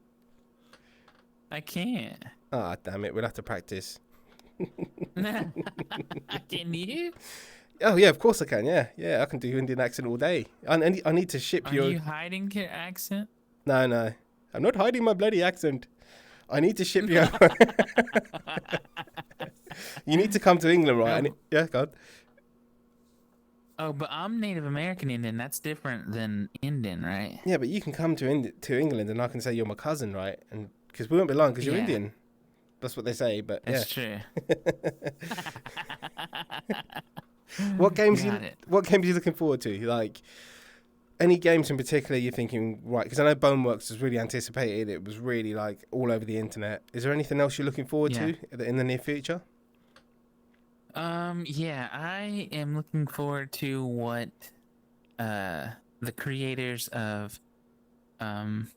S2: I can't.
S1: Ah, damn it. We'll have to practice.
S2: Can you?
S1: Oh, yeah, of course I can. Yeah, yeah, I can do Indian accent all day. I need to ship
S2: Are you hiding your accent?
S1: No. I'm not hiding my bloody accent. I need to ship you. You need to come to England, right? Yeah, go on.
S2: Oh, but I'm Native American Indian. That's different than Indian, right?
S1: Yeah, but you can come to England and I can say you're my cousin, right? And because we won't be long because you're Indian. That's what they say, but
S2: that's true.
S1: What games are you looking forward to? Like any games in particular you're thinking, right, because I know Boneworks was really anticipated. It was really like all over the internet. Is there anything else you're looking forward to in the near future?
S2: Yeah, I am looking forward to what the creators of Fortnite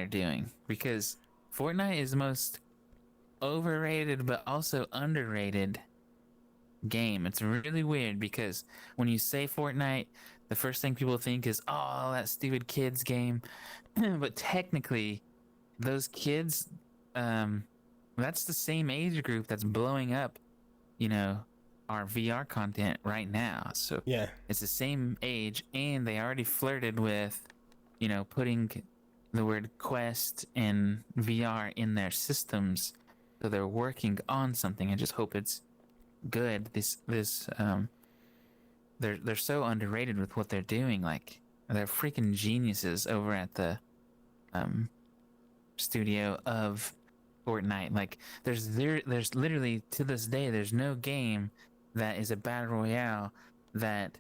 S2: are doing, because Fortnite is the most overrated but also underrated game. It's really weird because when you say Fortnite, the first thing people think is, oh, that stupid kids game. But technically, those kids, that's the same age group that's blowing up, our VR content right now. So
S1: yeah,
S2: it's the same age, and they already flirted with, putting the word Quest and VR in their systems. So they're working on something. I just hope it's good. They're so underrated with what they're doing. Like, they're freaking geniuses over at the studio of Fortnite. Like, there's literally, to this day, there's no game that is a battle royale that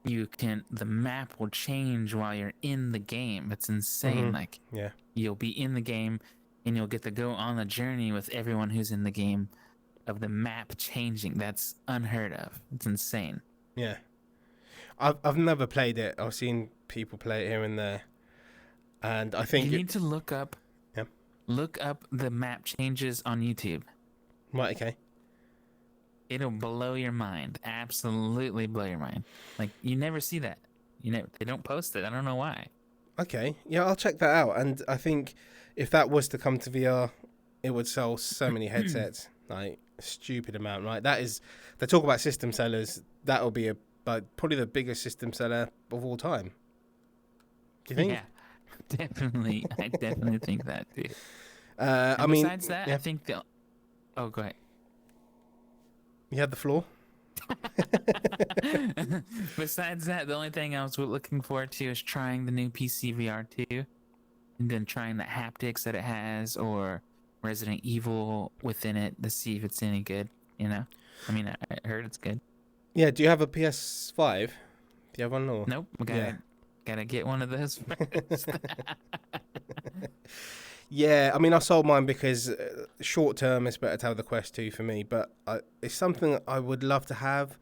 S2: the map will change while you're in the game. It's insane. Like, you'll be in the game and you'll get to go on the journey with everyone who's in the game, of the map changing. That's unheard of. It's insane.
S1: Yeah, I've never played it. I've seen people play it here and there, and I think
S2: you need to look up the map changes on YouTube.
S1: Right. Okay.
S2: It'll blow your mind. Absolutely blow your mind. Like, you never see that. They don't post it. I don't know why.
S1: Okay. Yeah, I'll check that out. And I think if that was to come to VR, it would sell so many headsets. Like, a stupid amount, right? They talk about system sellers. That'll be probably the biggest system seller of all time. Do you think?
S2: Yeah, definitely. I definitely think that, too. Besides that, I think oh, go ahead.
S1: You had the floor.
S2: Besides that, the only thing I was looking forward to is trying the new PC VR 2, and then trying the haptics that it has, or Resident Evil within it, to see if it's any good. I mean, I heard it's good.
S1: Yeah. Do you have a PS5? Do you have one or?
S2: Nope. I got Gotta get one of those first.
S1: Yeah, I mean, I sold mine because short term it's better to have the Quest 2 for me, but it's something that I would love to have.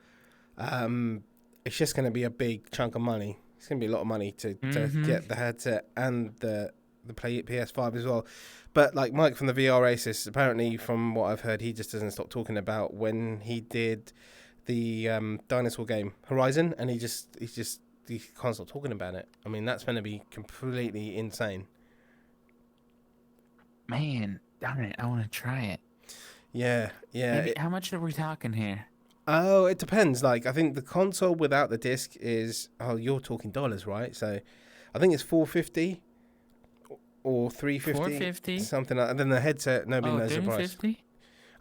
S1: It's just going to be a big chunk of money. It's going to be a lot of money to get the headset and the PS5 as well. But like Mike from the VR Assets, apparently from what I've heard, he just doesn't stop talking about when he did the dinosaur game Horizon, and he can't stop talking about it. I mean, that's going to be completely insane.
S2: Man, darn it, I want to try it.
S1: Yeah.
S2: Maybe, how much are we talking here?
S1: Oh, it depends. Like, I think the console without the disc is... Oh, you're talking dollars, right? So, I think it's $450 or $350.
S2: $450?
S1: Something like that. And then the headset, nobody knows the price.
S2: $350?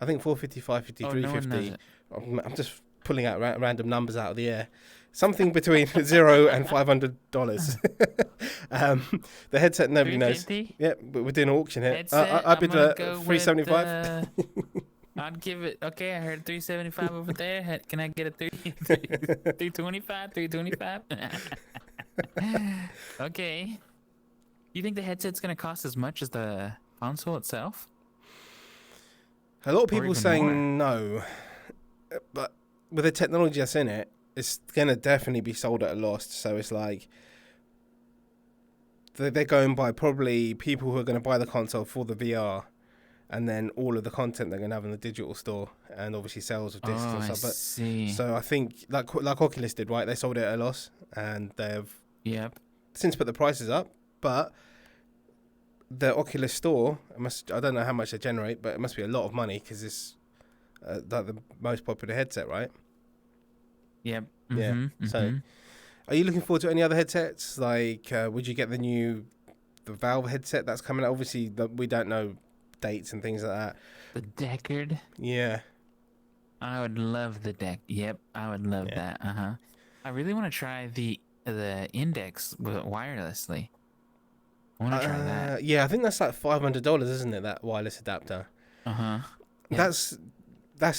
S1: I think $450, $550, $350.
S2: No one knows it.
S1: I'm just pulling out random numbers out of the air. Something between $0 and $500. The headset, nobody knows. Yeah, but we're doing an auction here. I bid $375.
S2: I'd give it. Okay, I heard $375 over there. Can I get a $325? $325? Okay. You think the headset's gonna cost as much as the console itself?
S1: A lot of people saying no, but with the technology that's in it, it's gonna definitely be sold at a loss. So it's like they're going by probably people who are going to buy the console for the VR, and then all of the content they're going to have in the digital store, and obviously sales of discs and stuff. But
S2: see.
S1: So I think like Oculus did, right? They sold it at a loss, and they've since put the prices up. But the Oculus store I don't know how much they generate, but it must be a lot of money because it's like the most popular headset, right?
S2: Yep.
S1: Yeah. So, are you looking forward to any other headsets? Like, would you get the Valve headset that's coming out? Obviously, we don't know dates and things like that.
S2: The Deckard.
S1: Yeah.
S2: I would love the deck. Yep, I would love that. I really want to try the Index wirelessly. I want to try that.
S1: Yeah, I think that's like $500, isn't it? That wireless adapter.
S2: Yep.
S1: That's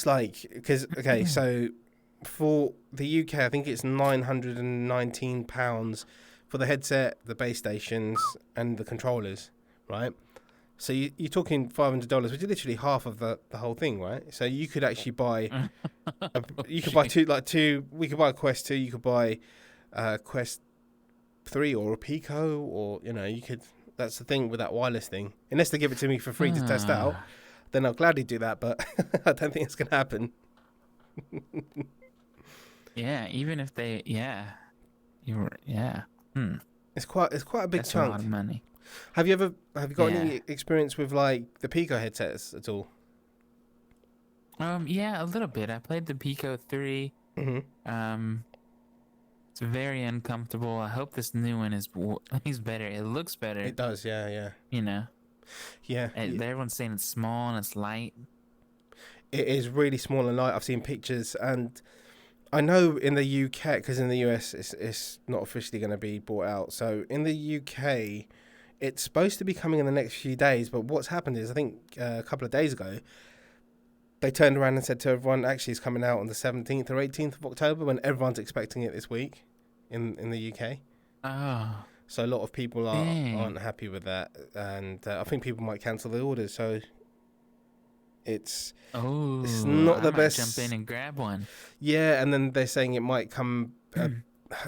S1: like because okay, so. For the UK, I think it's £919 for the headset, the base stations, and the controllers, right? So you're talking $500, which is literally half of the whole thing, right? So you could actually buy, buy two. We could buy a Quest 2. You could buy a Quest 3 or a Pico, or you could. That's the thing with that wireless thing. Unless they give it to me for free to test out, then I'll gladly do that. But I don't think it's gonna happen.
S2: Yeah, even if they,
S1: It's quite a big
S2: That's
S1: chunk.
S2: a lot of money.
S1: Have you got any experience with like the Pico headsets at all?
S2: Yeah, a little bit. I played the Pico 3. It's very uncomfortable. I hope this new one is better. It looks better.
S1: It does, yeah.
S2: Yeah.
S1: Everyone's
S2: saying it's small and it's light.
S1: It is really small and light. I've seen pictures, and I know in the UK, because in the US it's not officially going to be brought out. So in the UK, it's supposed to be coming in the next few days. But what's happened is, I think a couple of days ago, they turned around and said to everyone, actually, it's coming out on the 17th or 18th of October, when everyone's expecting it this week in the UK.
S2: Oh.
S1: So a lot of people aren't happy with that, and I think people might cancel the orders. So it's not the best.
S2: Jump in and grab one.
S1: Yeah, and then they're saying it might come.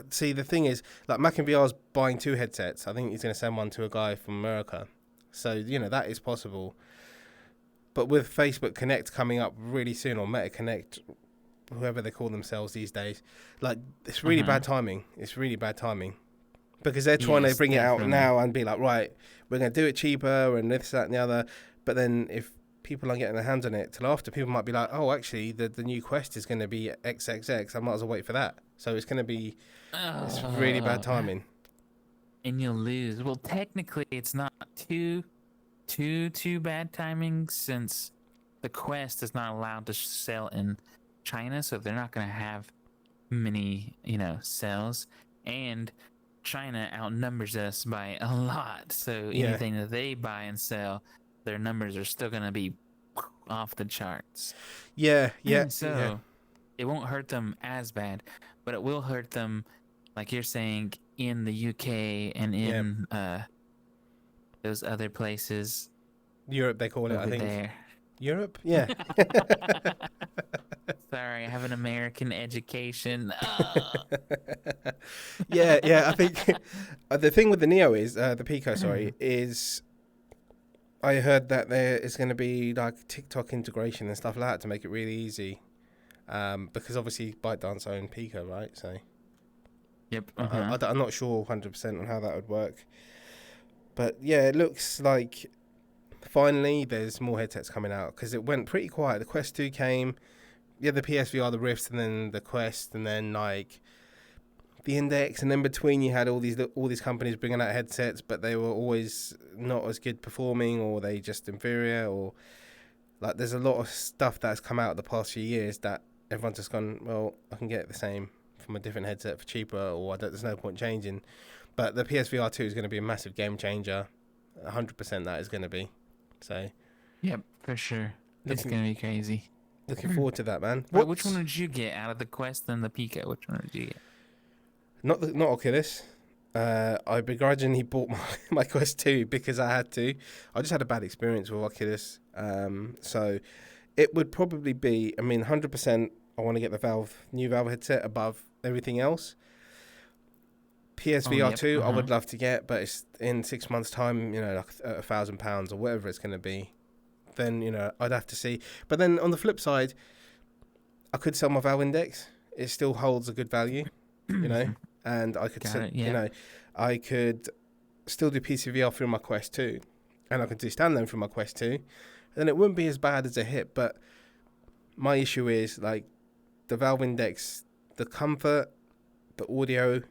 S1: See, the thing is, like Mac and VR's buying 2 headsets. I think he's going to send one to a guy from America. So that is possible. But with Facebook Connect coming up really soon, or Meta Connect, whoever they call themselves these days, like it's really bad timing. It's really bad timing. Because they're trying to bring it out now and be like, right, we're going to do it cheaper and this, that, and the other. But then if people aren't getting their hands on it till after, people might be like, oh, actually, the new Quest is going to be XXX. I might as well wait for that. So it's going to be it's really bad timing.
S2: And you'll lose. Well, technically, it's not too bad timing, since the Quest is not allowed to sell in China. So they're not going to have many, sales. And China outnumbers us by a lot, so anything that they buy and sell, their numbers are still going to be off the charts.
S1: Yeah.
S2: So it won't hurt them as bad, but it will hurt them, like you're saying, in the UK and in those other places
S1: Europe, they call it, I
S2: over
S1: think.
S2: there.
S1: Europe? Yeah.
S2: Sorry, I have an American education.
S1: Yeah, I think the thing with the Neo is, the Pico, sorry, is I heard that there is going to be like TikTok integration and stuff like that to make it really easy. Because obviously ByteDance own Pico, right? So
S2: Yep.
S1: I'm not sure 100% on how that would work. But yeah, it looks like finally there's more headsets coming out because it went pretty quiet. The Quest 2 came, the PSVR, the Rift, and then the Quest, and then like the Index, and then between you had all these companies bringing out headsets, but they were always not as good performing, or they just inferior, or like there's a lot of stuff that's come out the past few years that everyone's just gone, well, I can get the same from a different headset for cheaper, or there's no point changing. But the PSVR 2 is going to be a massive game changer, 100% that is going to be. So
S2: yep, for sure. It's gonna be crazy.
S1: Looking forward to that, man.
S2: Wait, which one did you get out of the Quest and the Pico? Which one did you get?
S1: Not Oculus. I begrudgingly bought my Quest 2 because I had to. I just had a bad experience with Oculus. So it would probably be, 100% I want to get the new Valve headset above everything else. PSVR 2 I would love to get, but it's in 6 months' time, like £1,000 or whatever it's going to be. Then, I'd have to see. But then on the flip side, I could sell my Valve Index. It still holds a good value, and I could, I could still do PCVR through my Quest 2, and I could do standalone through my Quest 2. Then it wouldn't be as bad as a hit, but my issue is like the Valve Index, the comfort, the audio,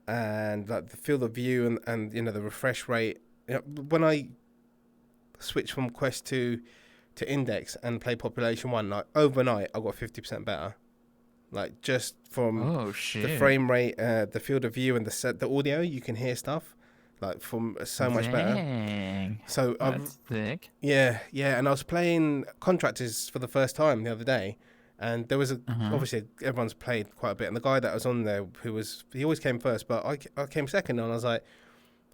S1: and like the field of view and the refresh rate. When I switch from Quest 2 to Index and play Population 1, like overnight I got 50% better. Like just from the frame rate, the field of view, and the audio, you can hear stuff like from so much better. So
S2: that's thick.
S1: Yeah, and I was playing Contractors for the first time the other day, and there was obviously everyone's played quite a bit, and the guy that was on there he always came first, but I came second, and I was like,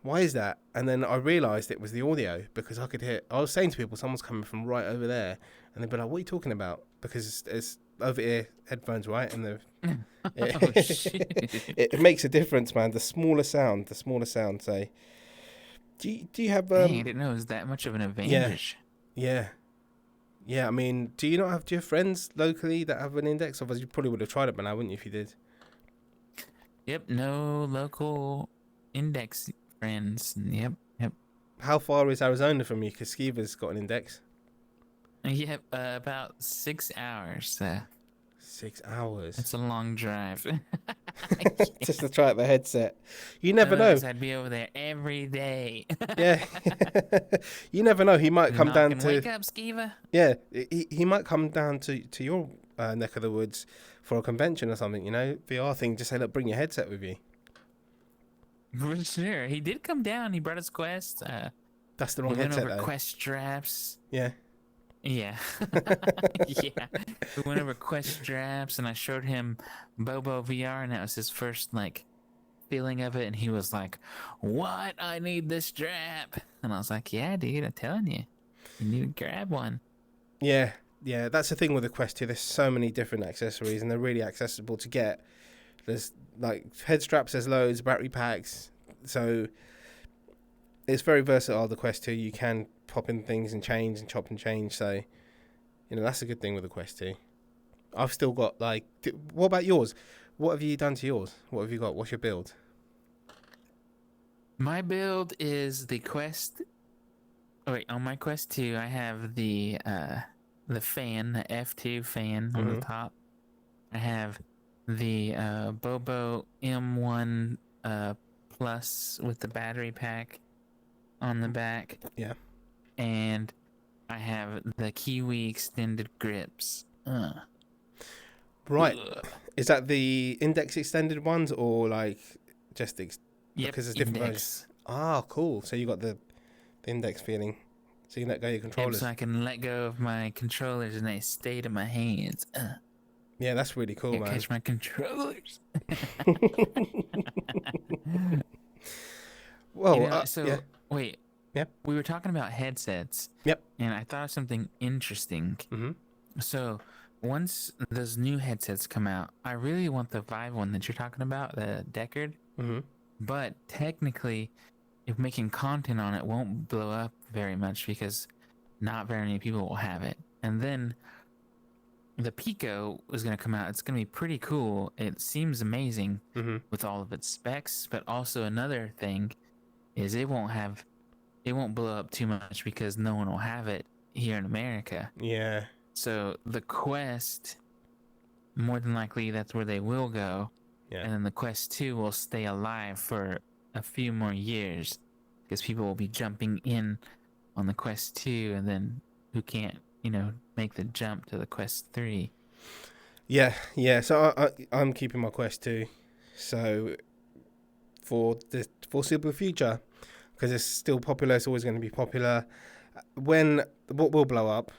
S1: why is that? And then I realised it was the audio, because I could hear. I was saying to people, someone's coming from right over there, and they'd be like, what are you talking about? Because it's over-ear headphones, right? And it makes a difference, man. The smaller sound. So, do you have?
S2: Dang, I didn't know it was that much of an advantage.
S1: Yeah. Do you not have? Do you have friends locally that have an Index? Otherwise, you probably would have tried it by now, wouldn't you, if you did?
S2: Yep, no local Index friends. Yep.
S1: How far is Arizona from you? Because Skiva's got an Index.
S2: Yep, about 6 hours.
S1: 6 hours.
S2: It's a long drive.
S1: Just to try out the headset. You never know.
S2: I'd be over there every day.
S1: Yeah. You never know. He might come down to.
S2: Wake up, Skiva.
S1: Yeah, he might come down to your neck of the woods for a convention or something. VR thing. Just say, look, bring your headset with you.
S2: For sure. He did come down. He brought his Quest.
S1: That's the wrong headset,
S2: though. We went over
S1: though.
S2: Quest straps.
S1: Yeah.
S2: Yeah. Yeah. We went over Quest straps, and I showed him Bobo VR, and that was his first, feeling of it, and he was like, what? I need this strap. And I was like, yeah, dude, I'm telling you. You need to grab one.
S1: Yeah, that's the thing with the Quest 2. There's so many different accessories, and they're really accessible to get. There's, head straps, there's loads, battery packs, so it's very versatile, the Quest 2. You can pop in things and change and chop and change, so that's a good thing with the Quest 2. I've still got what about yours? What have you done to yours? What have you got? What's your build?
S2: My build is the Quest. On my Quest 2 I have the fan, the F2 fan on the top. I have the Bobo M1 Plus with the battery pack on the back.
S1: Yeah.
S2: And I have the Kiwi extended grips.
S1: Right. Is that the Index extended ones, or just because it's different versions? Ah, cool. So you got the Index feeling. So you can let go of your controllers.
S2: So I can let go of my controllers and they stay to my hands.
S1: Yeah, that's really cool,
S2: Can't
S1: man.
S2: catch my controllers.
S1: Well,
S2: So
S1: yeah,
S2: wait,
S1: yep,
S2: we were talking about headsets,
S1: yep.
S2: and I thought of something interesting.
S1: Mm-hmm.
S2: So once those new headsets come out, I really want the Vive one that you're talking about, the Deckard.
S1: Mm-hmm.
S2: But technically, if making content on it won't blow up very much because not very many people will have it. And then the Pico is going to come out. It's going to be pretty cool. It seems amazing
S1: Mm-hmm.
S2: with all of its specs, but also another thing is it won't blow up too much because no one will have it here in America.
S1: Yeah.
S2: So the Quest, more than likely, that's where they will go.
S1: Yeah.
S2: And then the Quest 2 will stay alive for a few more years because people will be jumping in on the Quest 2 and then who can't, make the jump to the Quest 3.
S1: Yeah, yeah. So I'm keeping my Quest 2. So for the foreseeable future, because it's still popular, it's always going to be popular. What will blow up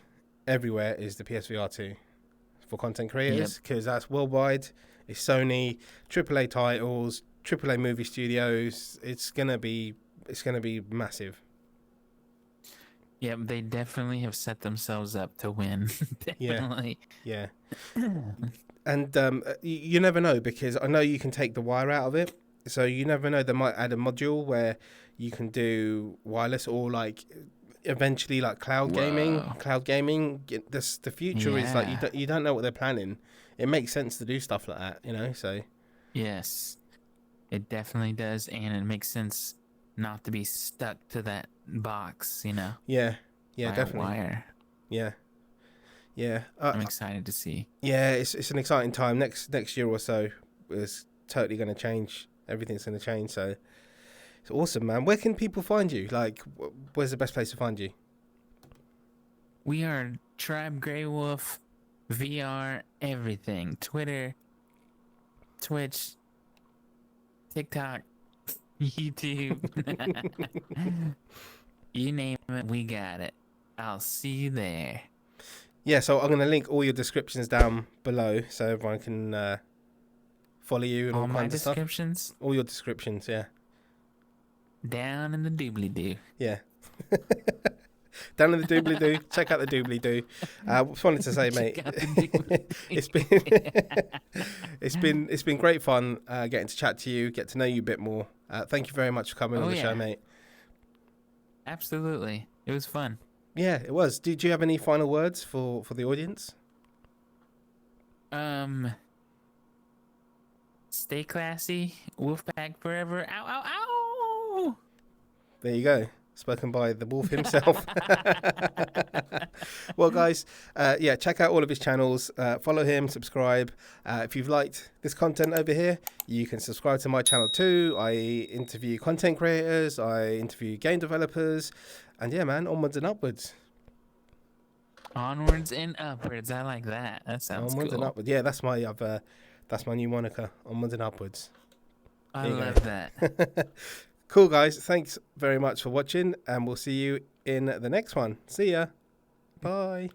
S1: everywhere is the PSVR 2 for content creators, because that's worldwide. It's Sony, AAA titles, AAA movie studios. It's gonna be massive.
S2: Yeah, they definitely have set themselves up to win. Definitely.
S1: Yeah. And you never know, because I know you can take the wire out of it. So you never know, they might add a module where you can do wireless or like eventually like cloud gaming. The future is like you don't know what they're planning. It makes sense to do stuff like that, so.
S2: Yes, it definitely does. And it makes sense not to be stuck to that box,
S1: Yeah, definitely.
S2: Wire.
S1: Yeah.
S2: I'm excited to see.
S1: Yeah, it's an exciting time. Next year or so is totally going to change. Everything's going to change. So it's awesome, man. Where can people find you? Like, where's the best place to find you?
S2: We are TribeGreywolf, VR, everything. Twitter, Twitch, TikTok, YouTube. You name it, we got it. I'll see you there.
S1: Yeah, so I'm going to link all your descriptions down below so everyone can follow you and all kinds of stuff.
S2: All my descriptions?
S1: All your descriptions, yeah.
S2: Down in the doobly-doo.
S1: Yeah. Down in the doobly-doo. Check out the doobly-doo. Just wanted to say, mate, it's been great fun getting to chat to you, get to know you a bit more. Thank you very much for coming on the show, mate.
S2: Absolutely. It was fun.
S1: Yeah, it was. Do you have any final words for the audience?
S2: Stay classy. Wolfpack forever. Ow, ow, ow!
S1: There you go. Spoken by the wolf himself. Well, guys, check out all of his channels. Follow him, subscribe. If you've liked this content over here, you can subscribe to my channel too. I interview content creators. I interview game developers. And yeah, man, onwards and upwards.
S2: Onwards and upwards. I like that. That sounds
S1: onwards
S2: cool.
S1: And upwards. Yeah, that's my new moniker. Onwards and upwards.
S2: I love that.
S1: Cool, guys. Thanks very much for watching, and we'll see you in the next one. See ya. Bye.